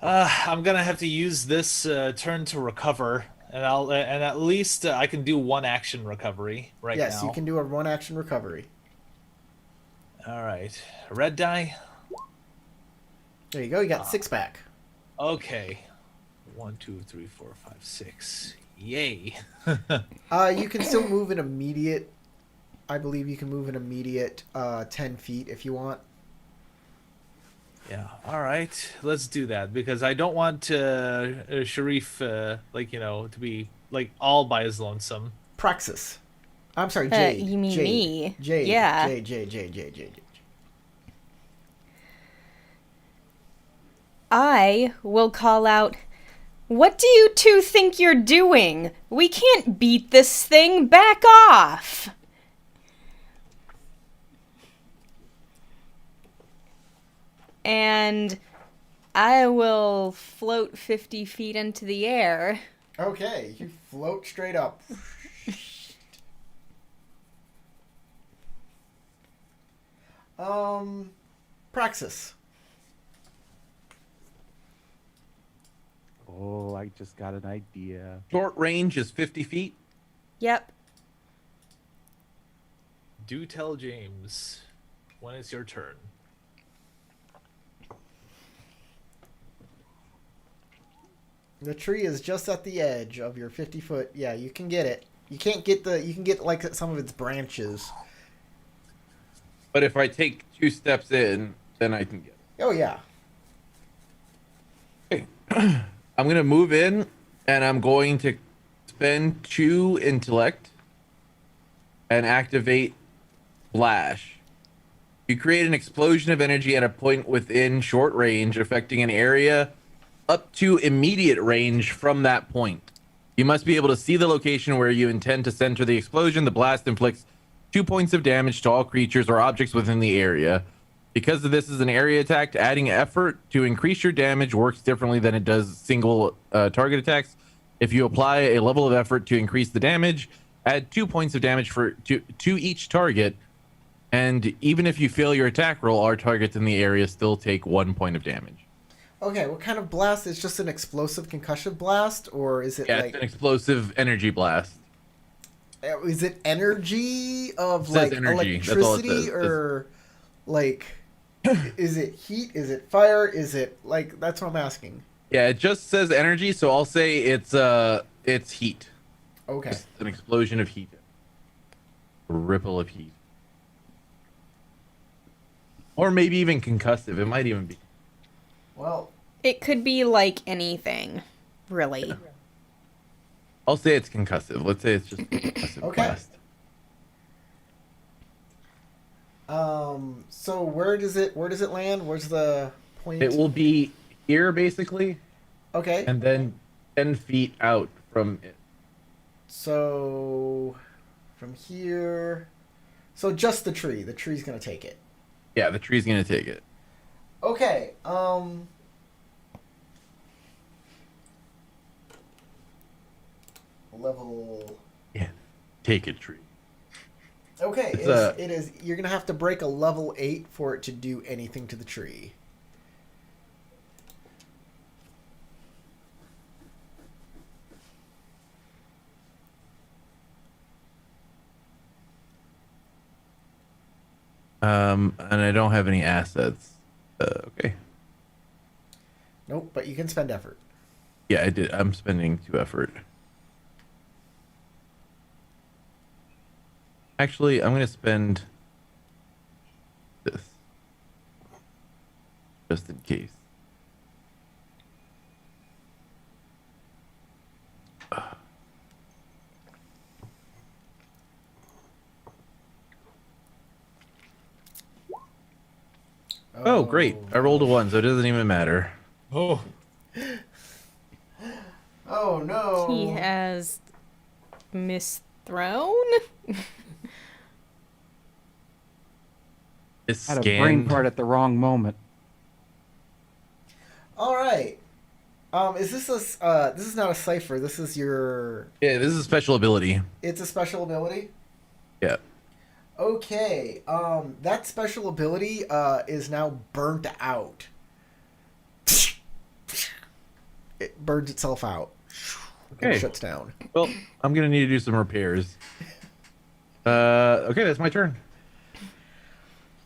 I'm gonna have to use this turn to recover, and at least I can do one action recovery right now. Yes, you can do a one action recovery. All right, red die. There you go. You got 6 back. Okay, 1, 2, 3, 4, 5, 6. Yay! You can still move an immediate. I believe you can move an immediate 10 feet if you want. Yeah. All right, let's do that because I don't want Sharif to be like all by his lonesome. Praxis. I'm sorry, Jade. You mean Jade. me? Jade. Yeah. Jade. I will call out, "What do you two think you're doing? We can't beat this thing. Back off!" And I will float 50 feet into the air. Okay, you float straight up. Praxis. Oh, I just got an idea. Short range is 50 feet. Yep. Do tell James when it's your turn. The tree is just at the edge of your 50-foot. Yeah, you can get it. You can't get the. You can get like some of its branches. But if I take 2 steps in, then I can get it. Oh yeah. Okay. I'm gonna move in, and I'm going to spend 2 intellect and activate Flash. You create an explosion of energy at a point within short range, affecting an area up to immediate range from that point. You must be able to see the location where you intend to center the explosion. The blast inflicts 2 points of damage to all creatures or objects within the area. Because of this is an area attack, adding effort to increase your damage works differently than it does single target attacks. If you apply a level of effort to increase the damage, add 2 points of damage to each target. And even if you fail your attack roll, our targets in the area still take 1 point of damage. Okay, what kind of blast? Is just an explosive concussion blast, or is it Yeah, like? it's an explosive energy blast. Is it energy of It says like energy, that's all it electricity says. or like? Is it heat? Is it fire? Is it like? That's what I'm asking. Yeah, it just says energy, so I'll say it's heat. Okay. It's an explosion of heat. A ripple of heat. Or maybe even concussive. It might even be. Well, It could be like anything, really. I'll say it's concussive. Let's say it's just a concussive Okay. blast. So where does it land? Where's the point? It will be here basically, Okay. and then 10 feet out from it. So from here. So just the tree. The tree's gonna take it. Yeah, the tree's gonna take it. Okay. Level. Yeah, take it, tree. Okay, It's it is. You're gonna have to break a level 8 for it to do anything to the tree. And I don't have any assets. Okay. Nope, but you can spend effort. Yeah, I did. I'm spending 2 effort. Actually, I'm gonna spend this just in case. Oh, great! I rolled a 1, so it doesn't even matter. Oh, Oh no. He has misthrown. It's Had a brain scanned. fart at the wrong moment. All right. Is this this is not a cipher. This is your. Yeah, this is a special ability. It's a special ability. Yeah. Okay. That special ability is now burnt out. It burns itself out. Okay. It shuts down. Well, I'm gonna need to do some repairs. Okay, that's my turn.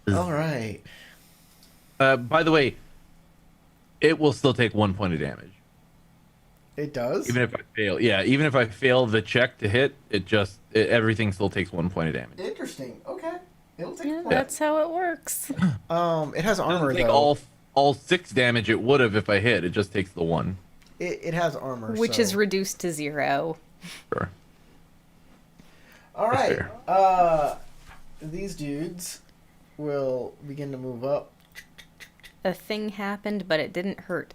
All right. By the way, it will still take 1 point of damage. It does. Even if I fail. Yeah, even if I fail the check to hit, everything still takes 1 point of damage. Interesting. Okay. It'll take. Yeah, one. that's how it works. It has armor Take though. all 6 damage it would have if I hit. It just takes the 1. It has armor. Which so. is reduced to 0. Sure. All That's right. fair. These dudes will begin to move up. A thing happened, but it didn't hurt.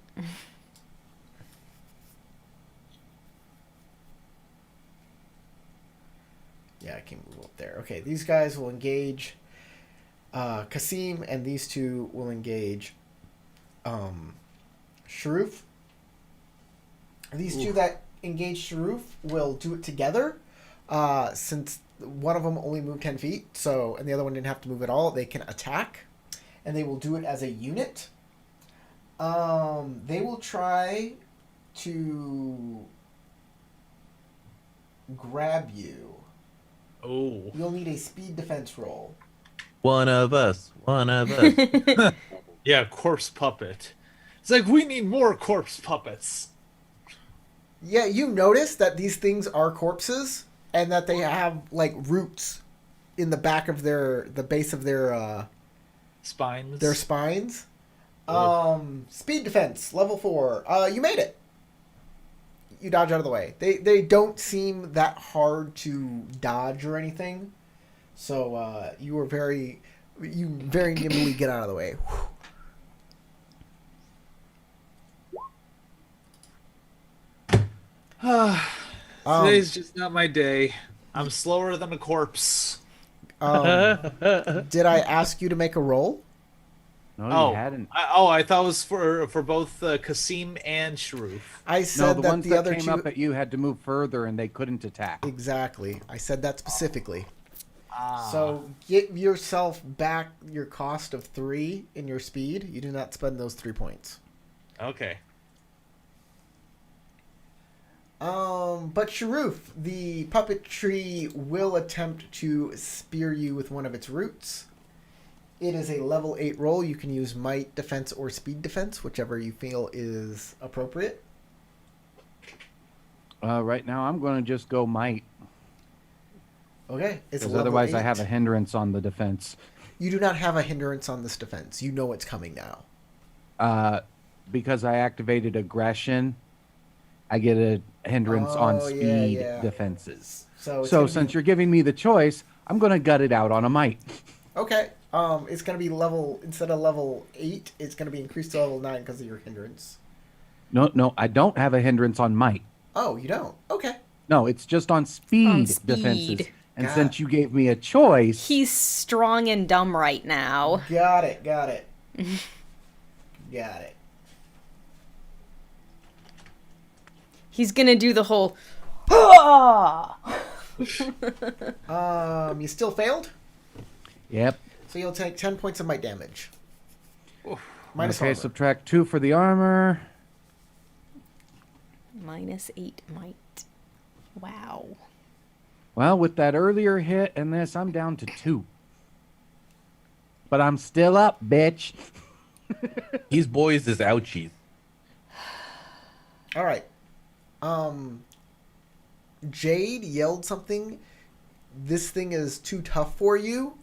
Yeah, I can move up there. Okay, these guys will engage Kasim, and these two will engage Sharuf. These two that engage Sharuf will do it together. Since one of them only moved 10 feet, and the other one didn't have to move at all, they can attack. And they will do it as a unit. They will try to grab you. Oh. You'll need a speed defense roll. One of us. One of us. Yeah, corpse puppet. It's like, we need more corpse puppets. Yeah, you notice that these things are corpses and that they have like roots in the back of the base of their Spines. spines. Oh. Speed defense level 4. You made it. You dodge out of the way. They don't seem that hard to dodge or anything. So you very nimbly get out of the way. Today's just not my day. I'm slower than a corpse. Did I ask you to make a roll? No, you hadn't. I thought it was for both Kasim and Sharuf. I No, said the that ones the that other came two. up at you had to move further and they couldn't attack. Exactly. I said that specifically. Ah. So get yourself back your cost of 3 in your speed. You do not spend those 3 points. Okay. But Sharuf, the puppet tree will attempt to spear you with one of its roots. It is a level 8 roll. You can use might defense or speed defense, whichever you feel is appropriate. Right now, I'm going to just go might. Okay. It's Because level otherwise 8. I have a hindrance on the defense. You do not have a hindrance on this defense. You know it's coming now. Because I activated aggression, I get a hindrance on Oh, speed yeah. defenses. So, it's So gonna since be, you're giving me the choice, I'm going to gut it out on a might. okay, it's gonna be instead of level 8, it's gonna be increased to level 9 because of your hindrance. No, I don't have a hindrance on might. Oh, you don't? Okay. No, it's just on speed, On speed. defenses. And Got since you gave me a choice, He's strong and dumb right now. Got it. Got it. He's gonna do the whole. "Ah!" You still failed, yep. so you'll take 10 points of might damage. Minus Okay, armor. subtract 2 for the armor. -8 might. Wow. Well, with that earlier hit and this, I'm down to 2. But I'm still up, bitch. These boys is ouchies. All right. Jade yelled something. This thing is too tough for you.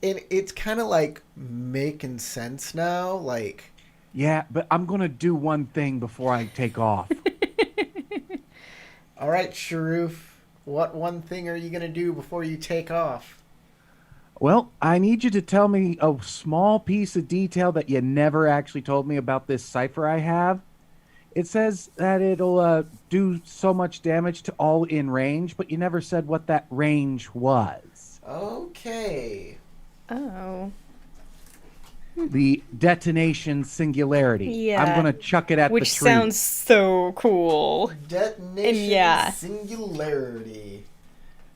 And it's kind of like making sense now. Like, Yeah, but I'm going to do one thing before I take off. all right, Sharuf, what one thing are you going to do before you take off? Well, I need you to tell me a small piece of detail that you never actually told me about this cipher I have. It says that it'll do so much damage to all in range, but you never said what that range was. Okay. Oh. The detonation singularity. Yeah. I'm going to chuck it at Which the tree. sounds so cool. Detonation yeah. singularity.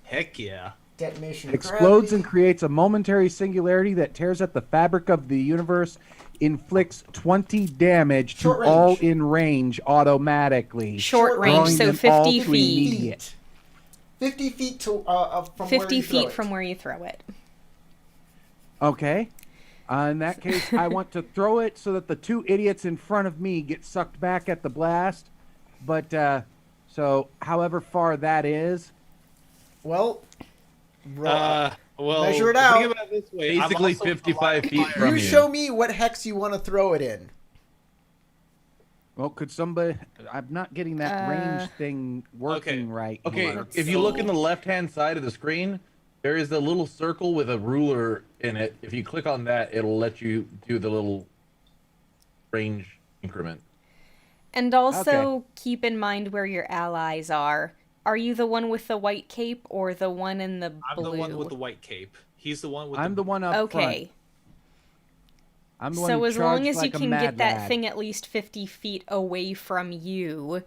Heck yeah. Detonation Explodes gravity. and creates a momentary singularity that tears at the fabric of the universe, inflicts 20 damage to Short range. all in range automatically. Short range, drawing so them 50 all to feet. immediate. 50 feet to from 50 where you throw feet it. from where you throw it. Okay. In that case, I want to throw it so that the 2 idiots in front of me get sucked back at the blast. But, so, however far that is. Well, Well, measure it think out. about it this way. I'm Basically also 55 feet fire. from you you. show me what hex you want to throw it in. Well, could somebody... I'm not getting that range thing working right Okay, here. if you look in the left-hand side of the screen, there is a little circle with a ruler in it. If you click on that, it'll let you do the little range increment. And also keep in mind where your allies are. Are you the one with the white cape or the one in the I'm blue? the one with the white cape. He's the one with I'm the one up front. Okay. I'm the one So who as long charged as you like a can mad get that lad. thing at least 50 feet away from you,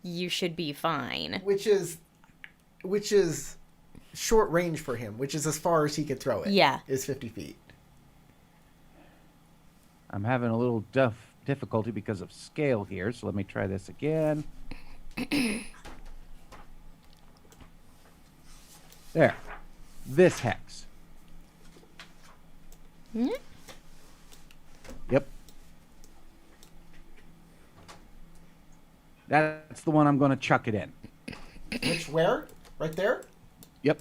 you should be fine. Which is short range for him, which is as far as he could throw it. Yeah. Is 50 feet. I'm having a little difficulty because of scale here, so let me try this again. There. This hex. Hmm? Yep. That's the one I'm going to chuck it in. Where? Right there? Yep.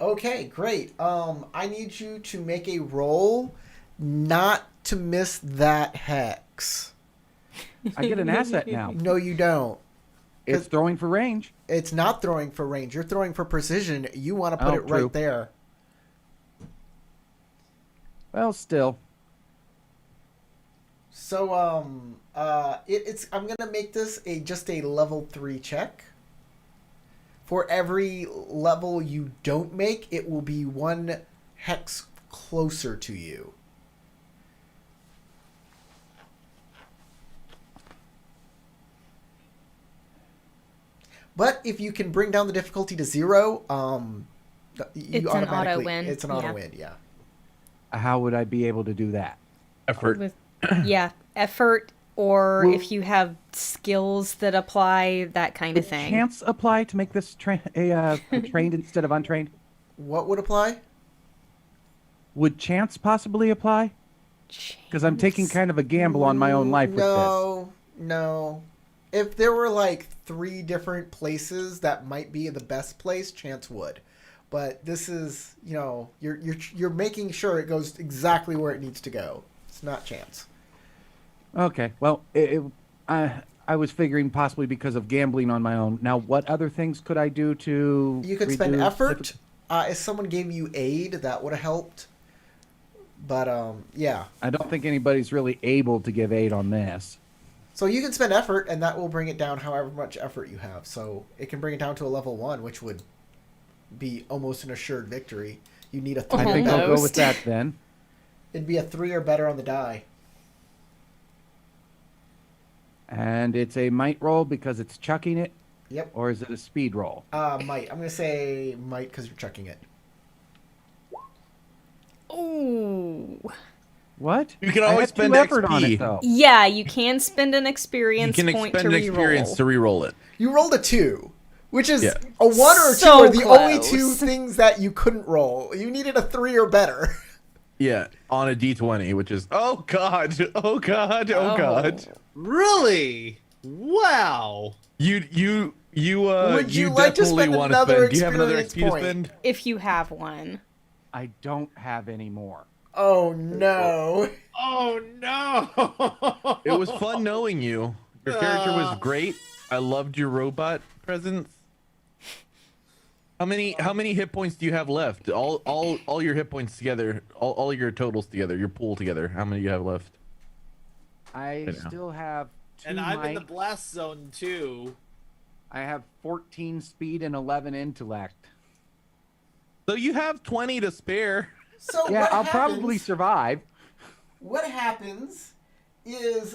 Okay, great. I need you to make a roll not to miss that hex. I get an asset now. No, you don't. It's throwing for range. It's not throwing for range. You're throwing for precision. You want to put it true. right there. Well, still. So, I'm gonna make this just a level 3 check. For every level you don't make, it will be 1 hex closer to you. But if you can bring down the difficulty to 0, It's an auto win. It's an auto win, yeah. How would I be able to do that? Effort. Effort, or Well- if you have skills that apply, that kind of Would thing. chance apply to make this a trained instead of untrained? What would apply? Would chance possibly apply? Because I'm taking kind of a gamble on my own life with this. No. If there were like 3 different places that might be the best place, chance would. But this is, you're making sure it goes exactly where it needs to go. It's not chance. Okay. Well, I was figuring possibly because of gambling on my own. Now, what other things could I do to? You could spend reduce effort. If someone gave you aid, that would have helped. But yeah. I don't think anybody's really able to give aid on this. So you can spend effort, and that will bring it down however much effort you have. So it can bring it down to a level 1, which would be almost an assured victory. You need a 3. I think I'll go Almost. with that then. It'd be a 3 or better on the die. And it's a might roll because it's chucking it, Yep. or is it a speed roll? Might. I'm gonna say might because you're chucking it. Ooh. What? You can I always had two spend effort on XP. it though. Yeah, you can spend an You experience can point expend to an experience reroll. to re-roll it. You rolled a 2, which is Yeah. a 1 or a 2 So are the only close. 2 things that you couldn't roll. You needed a 3 or better. Yeah, on a D20, which is oh god. Really? Wow. You Would you like to definitely spend want another spend. Do you have another experience XP to point? spend? If you have one. I don't have any more. Oh no. Oh no. It was fun knowing you. Your character was great. I loved your robot presence. How many hit points do you have left? All your hit points together, all your totals together, your pool together. How many do you have left? I I know. still have 2 And I'm in the might. blast zone too. I have 14 speed and 11 intellect. So you have 20 to spare. So Yeah, what I'll happens, probably survive. What happens is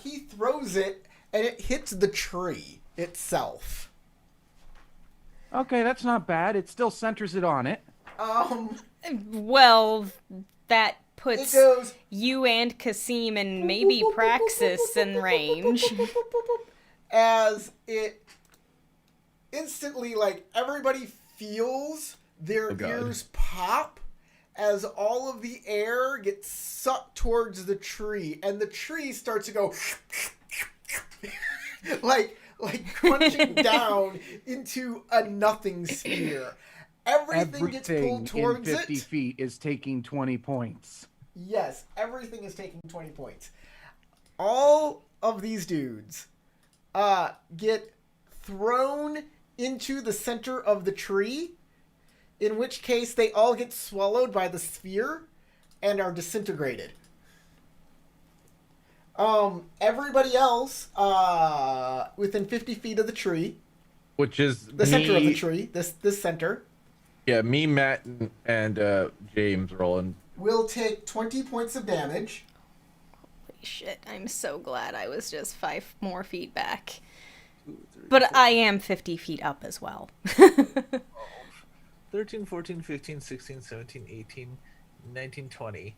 he throws it and it hits the tree itself. Okay, that's not bad. It still centers it on it. Well, that It puts goes you and Kasim and maybe Praxis in range. as it instantly, like, everybody feels their Oh, God. ears pop as all of the air gets sucked towards the tree, and the tree starts to go like crunching down into a nothing sphere. Everything gets pulled towards in 50 it. feet is taking 20 points. Yes, everything is taking 20 points. All of these dudes get thrown into the center of the tree, in which case they all get swallowed by the sphere and are disintegrated. Everybody else within 50 feet of the tree, Which is the center of the tree, this center, Yeah, me, Matt, and James rolling. will take 20 points of damage. Holy shit, I'm so glad I was just 5 more feet back. But I am 50 feet up as well. 13, 14, 15, 16, 17, 18, 19, 20.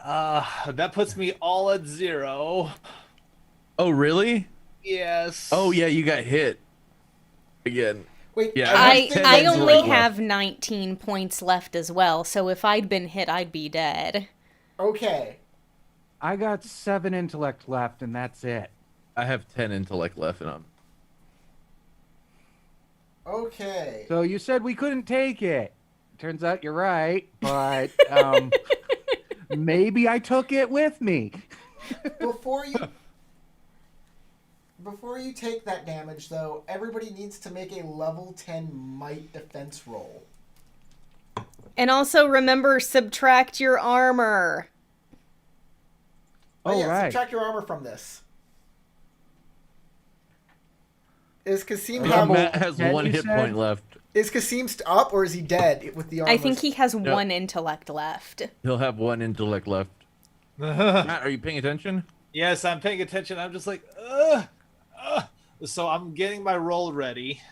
That puts me all at 0. Oh, really? Yes. Oh, yeah, you got hit again. Wait, Yeah, I 10 I intellect only left. have 19 points left as well, so if I'd been hit, I'd be dead. Okay. I got 7 intellect left, and that's it. I have 10 intellect left, and I'm. Okay. So you said we couldn't take it. Turns out you're right, but maybe I took it with me. Before you take that damage, though, everybody needs to make a level 10 might defense roll. And also remember, subtract your armor. Oh, yeah, right. subtract your armor from this. Is Kasim Matt has Ted, 1 you hit said? point left. Is Kasim up or is he dead with the armor? I think he has No. 1 intellect left. He'll have 1 intellect left. Matt, are you paying attention? Yes, I'm paying attention. I'm just like, ugh, ugh. So I'm getting my roll ready.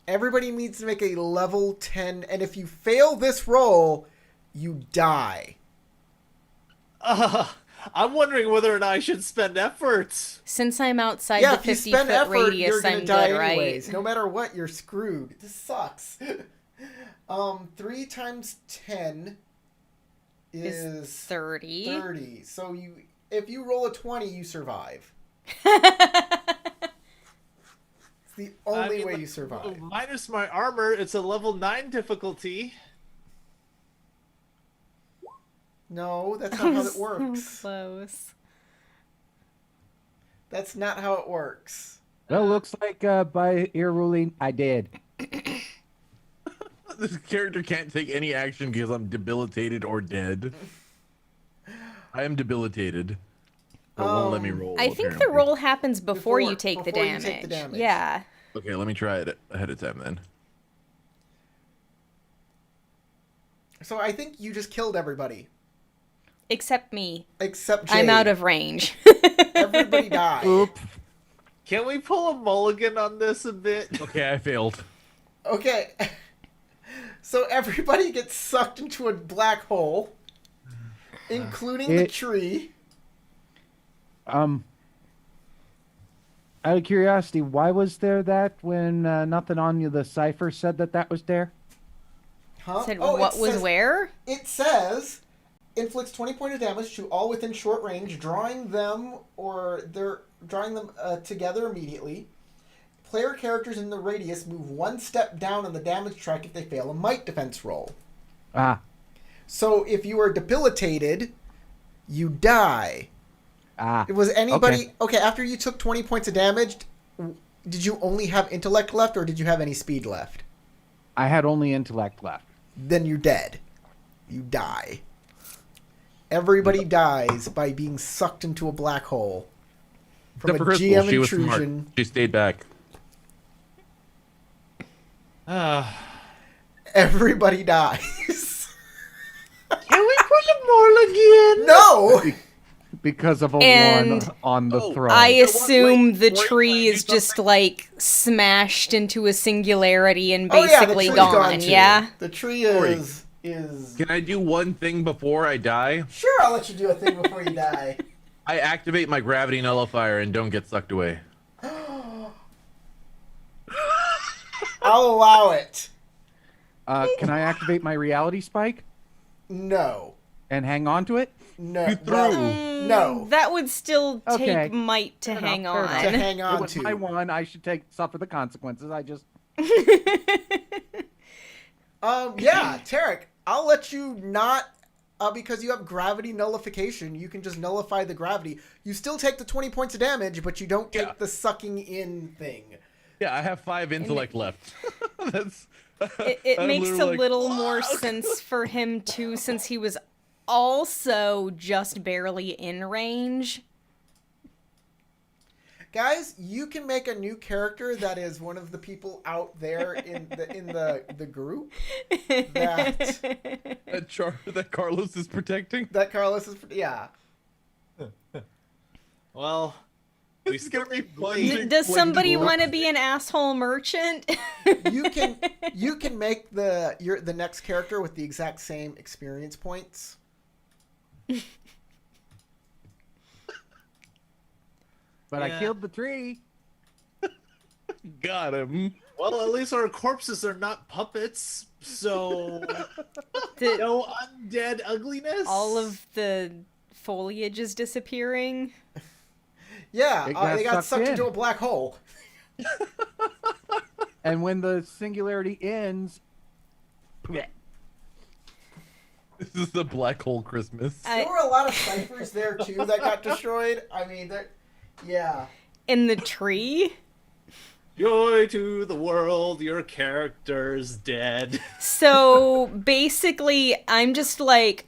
Everybody needs to make a level 10, and if you fail this roll, you die. I'm wondering whether or not I should spend efforts. Since I'm outside Yeah, the if you spend 50-foot effort, you're radius, gonna I'm die good, anyways. right? No matter what, you're screwed. This sucks. 3 times 10 is 30. 30. So if you roll a 20, you survive. It's the only way you survive. Minus my armor, it's a level 9 difficulty. No, that's not how it So works. close. That's not how it works. Well, looks like by your ruling, I did. This character can't take any action because I'm debilitated or dead. I am debilitated. It won't let me roll. I think the apparently. roll happens before you take the before you damage. take the damage. Yeah. Okay, let me try it ahead of time then. So I think you just killed everybody. Except me. Except Jade. I'm out of range. Everybody died. Oop. Can we pull a mulligan on this a bit? Okay, I failed. Okay. So everybody gets sucked into a black hole, including the tree. Out of curiosity, why was there that when nothing on you, the cipher said that was there? Huh? Said Oh, what was where? It says inflicts 20 points of damage to all within short range, drawing them together immediately. Player characters in the radius move 1 step down on the damage track if they fail a might defense roll. Ah, So if you are debilitated, you die. ah. Was anybody okay? After you took 20 points of damage, did you only have intellect left, or did you have any speed left? I had only intellect left. Then you're dead. You die. Everybody dies by being sucked into a black hole from Except a for Crystal, GM she was smart. intrusion. She stayed back. Everybody dies. Can we pull a mulligan? No. Because of a And 1 on the throne. I wait, assume the wait, tree wait, is just like smashed into a singularity and Oh, yeah, the basically tree's gone. too. Yeah. The tree is. Can I do one thing before I die? Sure, I'll let you do a thing before you die. I activate my gravity nullifier and don't get sucked away. I'll allow it. Can I activate my reality spike No. and hang on to it? No. You threw. Well, no. That would still Okay. take might to Fair hang enough, fair on. To hang It on was to. my 1. I should suffer the consequences. I just... Yeah, Tarek, I'll let you not, because you have gravity nullification, you can just nullify the gravity. You still take the 20 points of damage, but you don't take the sucking in thing. Yeah, I have 5 intellect left. That's. It I'm makes a literally like, little more sense for him too, since he was also just barely in range. Guys, you can make a new character that is one of the people out there in the group that Carlos is protecting. that Carlos is. Yeah. Well, we It's gonna be fun. Does somebody want to be an asshole merchant? You can make the next character with the exact same experience points. But I Yeah. killed the tree. Got him. Well, at least our corpses are not puppets, so The, no undead ugliness. all of the foliage is disappearing. Yeah, It got they got sucked sucked in. into a black hole. And when the singularity ends, This is the black hole Christmas. There were a lot of ciphers there too that got destroyed. I mean, yeah. In the tree. Joy to the world, your character's dead. So basically, I'm just like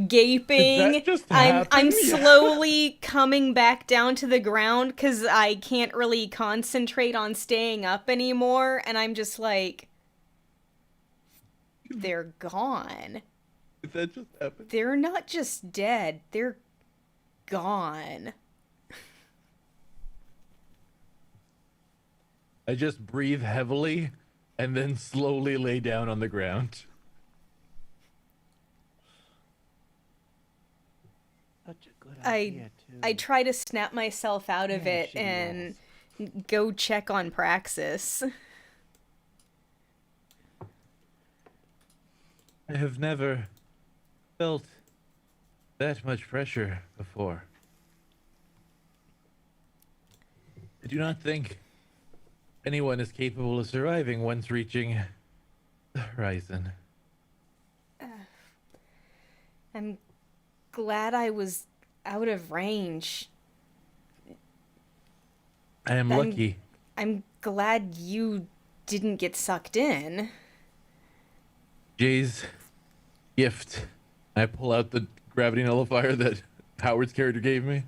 gaping. Did that just I'm happen? Yeah. slowly coming back down to the ground because I can't really concentrate on staying up anymore, and I'm just like, they're gone. Did that just happen? They're not just dead, they're gone. I just breathe heavily and then slowly lay down on the ground. such a good I idea too. I try to snap myself out of Yeah, it shitty and go check on Praxis. I have never felt that much pressure before. I do not think anyone is capable of surviving once reaching the horizon. I'm glad I was out of range. I am I'm- lucky. I'm glad you didn't get sucked in. Jay's gift. I pull out the gravity nullifier that Howard's character gave me.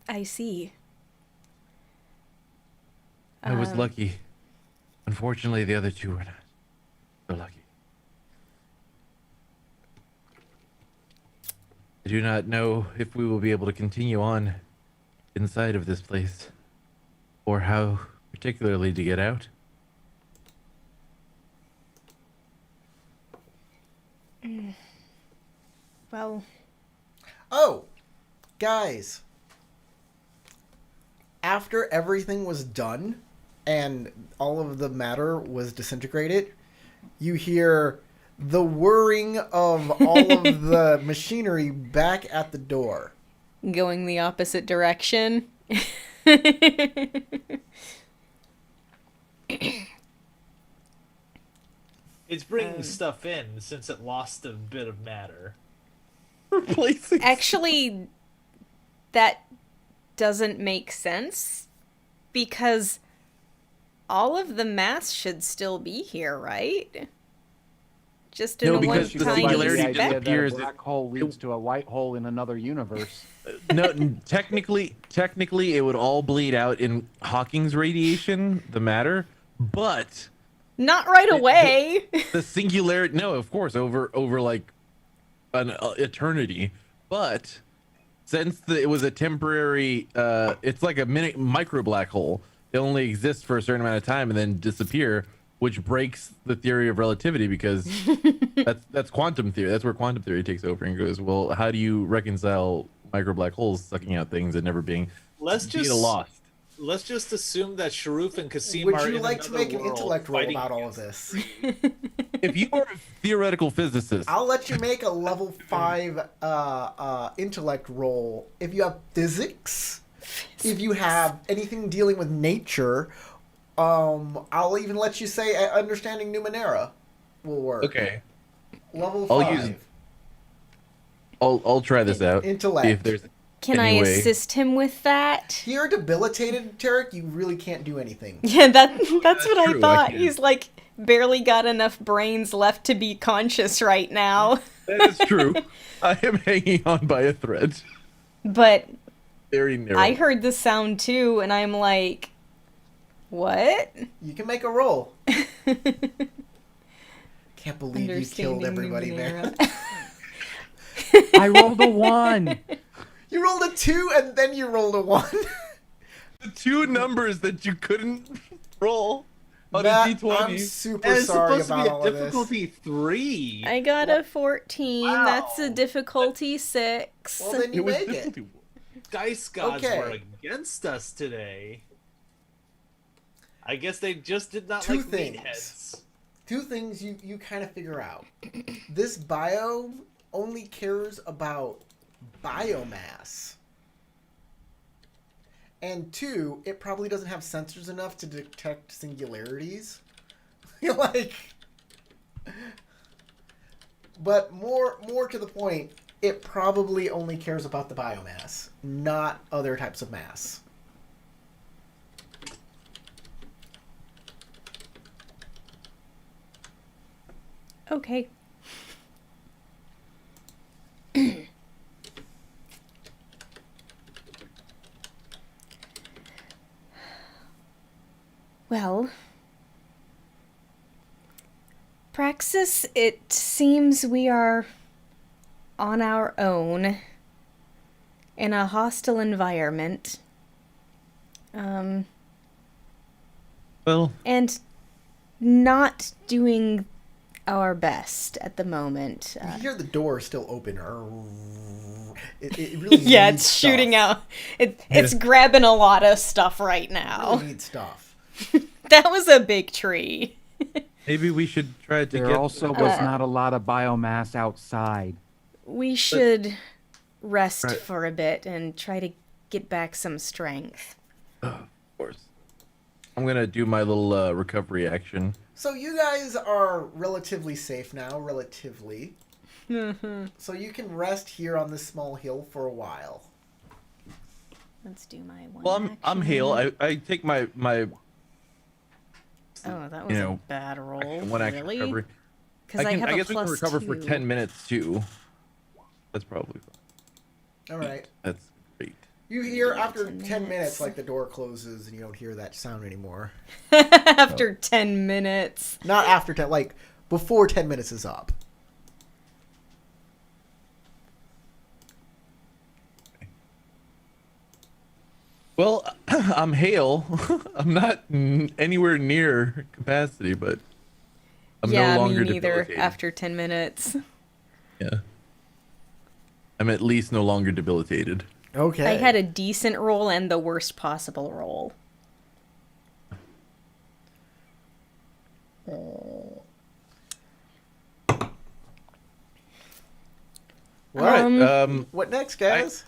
I see. I was lucky. Unfortunately, the other two were not so lucky. I do not know if we will be able to continue on inside of this place, or how particularly to get out. Well, Oh, guys. After everything was done and all of the matter was disintegrated, you hear the whirring of all of the machinery back at the door. going the opposite direction. It's bringing stuff in since it lost a bit of matter. Replacing. Actually, that doesn't make sense because all of the mass should still be here, right? Just in No, a because You the go by one-time singularity the idea that disappears. a black hole leads to a white hole in another universe. No, technically, it would all bleed out in Hawking's radiation, the matter, but Not right away. the singularity. No, of course, over like an eternity, but since it was a temporary, it's like a micro black hole. They only exist for a certain amount of time and then disappear, which breaks the theory of relativity because that's quantum theory. That's where quantum theory takes over and goes, well, how do you reconcile micro black holes sucking out things and never being Let's being just lost? Let's just assume that Sharuf and Kasim Would are you in like to another make an world intellect roll fighting about all of against this? If you are a theoretical physicist, I'll let you make a level 5 intellect roll if you have physics. If you have anything dealing with nature, I'll even let you say understanding Numenera will work. okay, Level I'll 5. I'll try this out. Intellect. See if there's Can I any way. assist him with that? You're debilitated, Tarek. You really can't do anything. Yeah, that's what I true, I thought. can. He's like barely got enough brains left to be conscious right now. That is true. I am hanging on by a thread. But Very narrow. I heard the sound too, and I'm like, what? You can make a roll. Can't believe you killed Understanding everybody there. Numenera. I rolled a 1. You rolled a 2 and then you rolled a 1. The two numbers that you couldn't roll on Matt, a D20. I'm super And it's sorry supposed to about be all a of this. difficulty 3. I got a 14. Wow. That's a difficulty 6. Well, then you It was make it. difficulty. Sky Gods Okay. were against us today. I guess they just did not Two like things. meatheads. Two things you kind of figure out. This biome only cares about biomass. And two, it probably doesn't have sensors enough to detect singularities. Like, but more to the point, it probably only cares about the biomass, not other types of mass. Okay. Well, Praxis, it seems we are on our own in a hostile environment. Well, And not doing our best at the moment. You hear the door still open. It really Yeah, needs it's stuff. shooting out. It's grabbing a lot of stuff right It now. really needs stuff. That was a big tree. maybe we should try to There get. also was not a lot of biomass outside. We should rest Right. for a bit and try to get back some strength. Of course. I'm gonna do my little recovery action. So you guys are relatively safe now, relatively. So you can rest here on this small hill for a while. Let's do my one. Well, I'm action. Hale. I take my Oh, that was a know, bad roll. one action Really? recovery. Because I, have I a guess we can plus recover for 2. 10 minutes too. That's probably fine. All right. That's great. You hear Yeah, after 10 10 minutes, minutes. like the door closes and you don't hear that sound anymore. After 10 minutes. Not after 10, like before 10 minutes is up. Well, I'm Hale. I'm not anywhere near capacity, but I'm Yeah, no longer me neither. debilitated. After 10 minutes. Yeah. I'm at least no longer debilitated. Okay. I had a decent roll and the worst possible roll. What? What next, guys?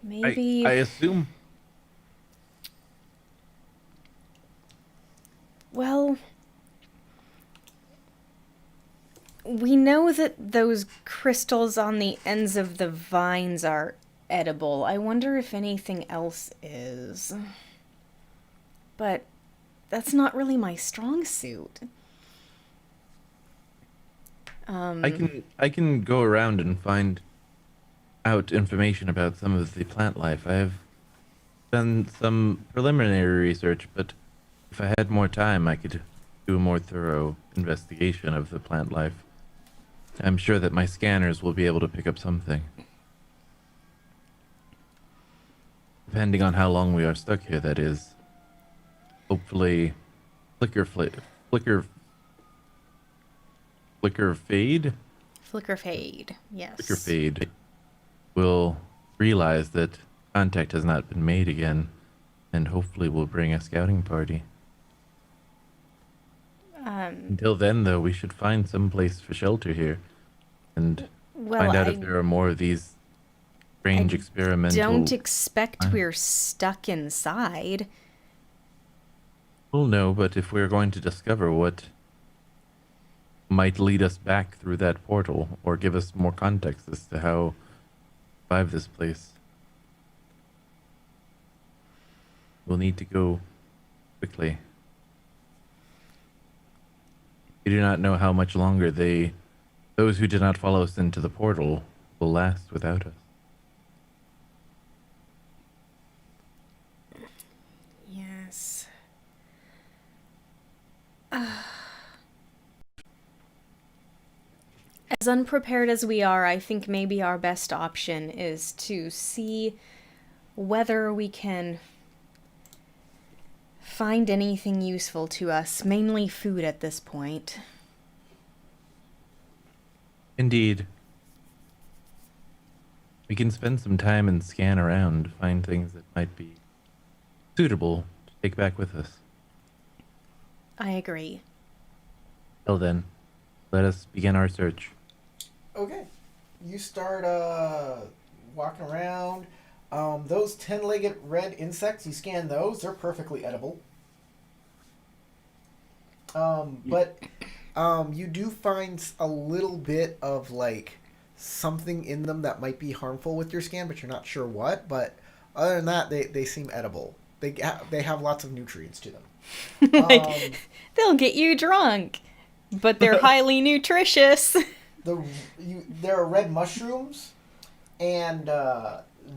Maybe. I assume. Well, we know that those crystals on the ends of the vines are edible. I wonder if anything else is. But that's not really my strong suit. I can go around and find out information about some of the plant life. I've done some preliminary research, but if I had more time, I could do a more thorough investigation of the plant life. I'm sure that my scanners will be able to pick up something. Depending on how long we are stuck here, that is. Hopefully, flicker fade. Flicker fade, yes. Flicker fade will realize that contact has not been made again, and hopefully will bring a scouting party. Until then, though, we should find some place for shelter here, and Well, find out I if there are more of these strange experimental. don't expect we're stuck inside. Well, no, but if we're going to discover what might lead us back through that portal, or give us more context as to how to survive this place, we'll need to go quickly. We do not know how much longer those who did not follow us into the portal, will last without us. Yes. As unprepared as we are, I think maybe our best option is to see whether we can find anything useful to us, mainly food at this point. Indeed. We can spend some time and scan around, find things that might be suitable to take back with us. I agree. Till then, let us begin our search. Okay. You start walking around. Those 10-legged red insects, you scan those. They're perfectly edible. But you do find a little bit of, like, something in them that might be harmful with your scan, but you're not sure what. But other than that, they seem edible. They have lots of nutrients to them. Like, they'll get you drunk, but they're highly nutritious. There are red mushrooms, and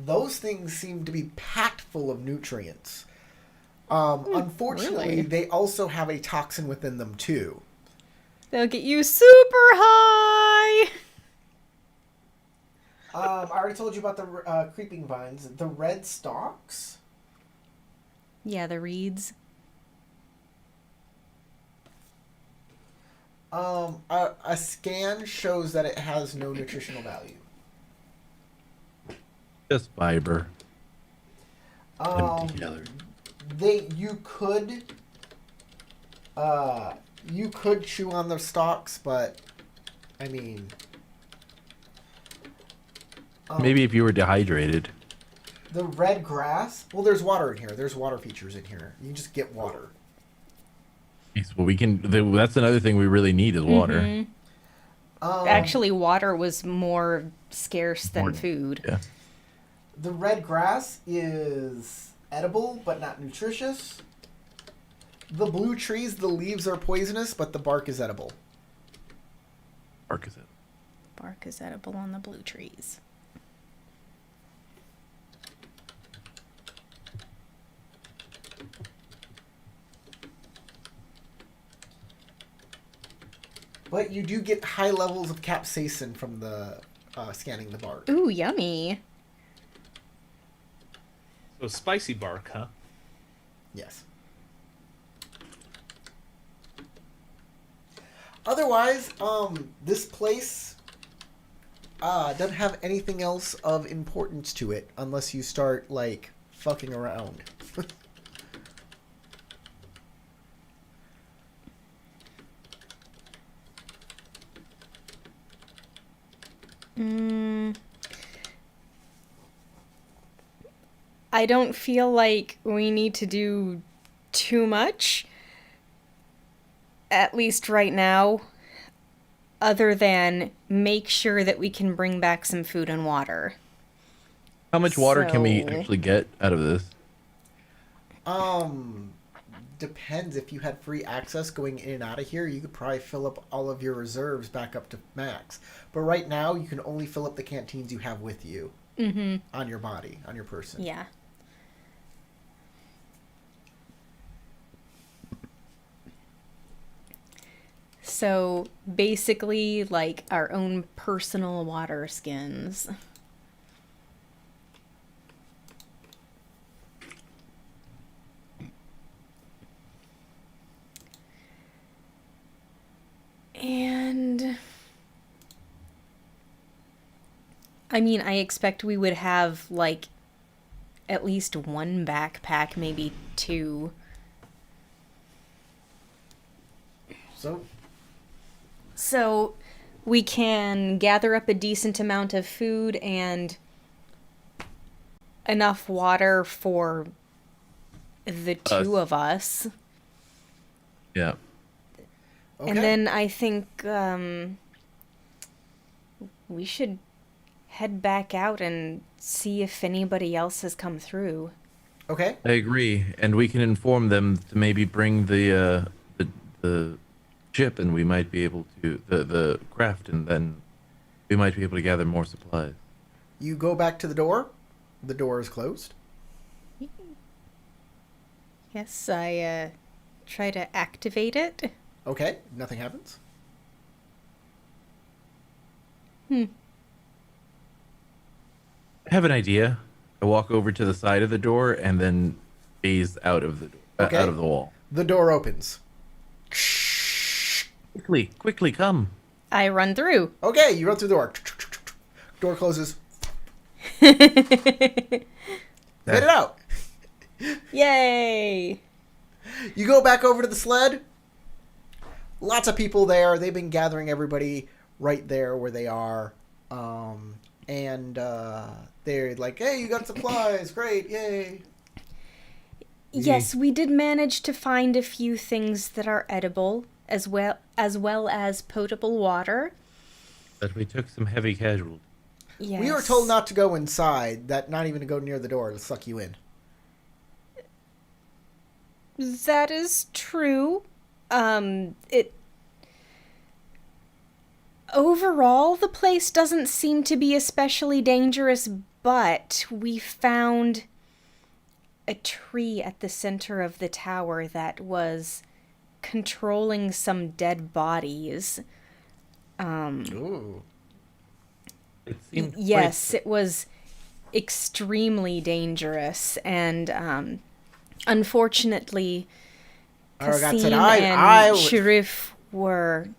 those things seem to be packed full of nutrients. Unfortunately, really? they also have a toxin within them too. They'll get you super high. I already told you about the creeping vines. The red stalks. Yeah, the reeds. A scan shows that it has no nutritional value. Just fiber. Put them together. You could chew on the stalks, but I mean, Maybe if you were dehydrated. the red grass. Well, there's water in here. There's water features in here. You can just get water. Yes, well, that's another thing we really need is water. Mm-hmm. Actually, water was more scarce than food. Yeah. The red grass is edible but not nutritious. The blue trees, the leaves are poisonous, but the bark is edible. Bark is it? Bark is edible on the blue trees. But you do get high levels of capsaicin from the scanning the bark. Ooh, yummy. So spicy bark, huh? Yes. Otherwise, this place doesn't have anything else of importance to it unless you start, like, fucking around. I don't feel like we need to do too much, at least right now, other than make sure that we can bring back some food and water. How much water can we So- actually get out of this? Depends. If you had free access going in and out of here, you could probably fill up all of your reserves back up to max. But right now, you can only fill up the canteens you have with you on your body, on your person. Yeah. So basically, like our own personal water skins. And I mean, I expect we would have like at least one backpack, maybe two. So we can gather up a decent amount of food and enough water for the two of us. Yeah. Okay. And then I think we should head back out and see if anybody else has come through. Okay. I agree, and we can inform them to maybe bring the ship, and we might be able to the craft, and then we might be able to gather more supplies. You go back to the door. The door is closed. Yes, I try to activate it. Okay. Nothing happens. I have an idea. I walk over to the side of the door and then phase out of the Okay. out of the wall. The door opens. Quickly, come. I run through. Okay, you run through the door. Door closes. Made it out. Yay! You go back over to the sled. Lots of people there. They've been gathering everybody right there where they are. And they're like, hey, you got supplies. Great. Yay. Yes, we did manage to find a few things that are edible, as well as potable water. But we took some heavy casualties. Yes. We were told not to go inside, that not even to go near the door. It'll suck you in. That is true. Overall, the place doesn't seem to be especially dangerous, but we found a tree at the center of the tower that was controlling some dead bodies. Ooh. It seemed Yes, it was extremely dangerous, and unfortunately, Aragat said, Kasim I and would... Sharif were,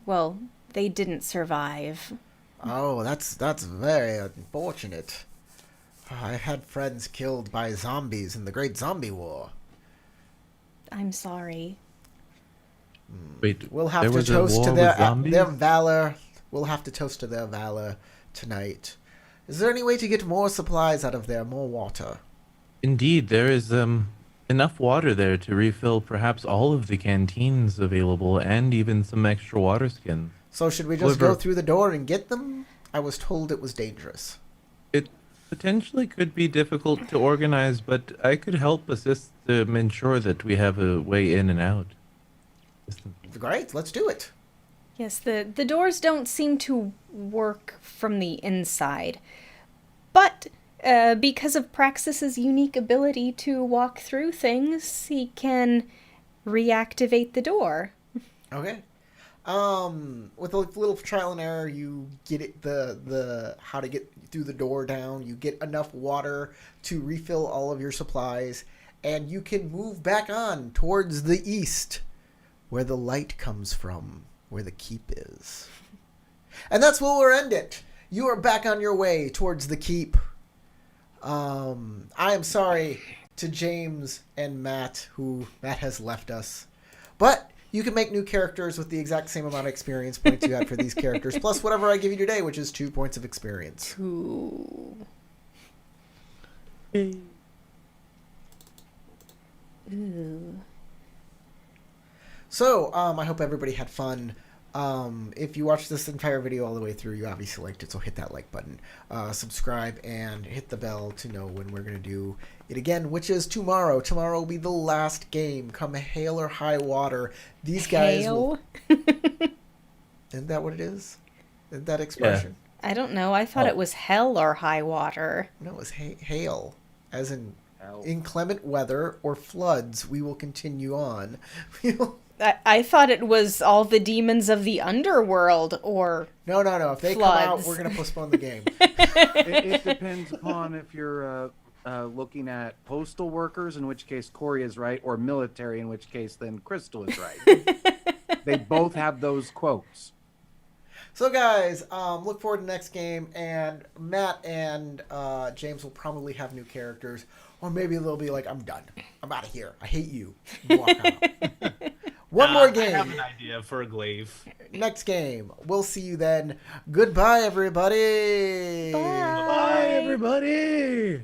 well, they didn't survive. Oh, that's very unfortunate. I've had friends killed by zombies in the Great Zombie War. I'm sorry. Wait, We'll have there to was a toast war to with zombies? their valor. We'll have to toast to their valor tonight. Is there any way to get more supplies out of there, more water? Indeed, there is enough water there to refill perhaps all of the canteens available and even some extra water skins. So should we just go However- through the door and get them? I was told it was dangerous. It potentially could be difficult to organize, but I could help assist to ensure that we have a way in and out. Great, let's do it. Yes, the doors don't seem to work from the inside, but because of Praxis's unique ability to walk through things, he can reactivate the door. Okay. With a little trial and error, you get it the how to get through the door down. You get enough water to refill all of your supplies, and you can move back on towards the east, where the light comes from, where the keep is. And that's where we'll end it. You are back on your way towards the keep. I am sorry to James and Matt, who Matt has left us, but you can make new characters with the exact same amount of experience points you had for these characters, plus whatever I give you today, which is 2 points of experience. Ooh. Ooh. So, I hope everybody had fun. If you watched this entire video all the way through, you obviously liked it, so hit that like button. Subscribe and hit the bell to know when we're going to do it again, which is tomorrow. Tomorrow will be the last game. Come hail or high water. These guys will... Isn't that what it is? Isn't that expression? I don't know. I thought it was hell or high water. No, it was hail. As in inclement weather or floods, we will continue on. I thought it was all the demons of the underworld, or No. If they floods. come out, we're going to postpone the game. It depends upon if you're looking at postal workers, in which case Corey is right, or military, in which case then Crystal is right. They both have those quotes. So, guys, look forward to the next game, and Matt and James will probably have new characters, or maybe they'll be like, I'm done. I'm out of here. I hate you. And walk out. One more game. I have an idea for a glaive. Next game. We'll see you then. Goodbye, everybody. Bye. Bye, everybody!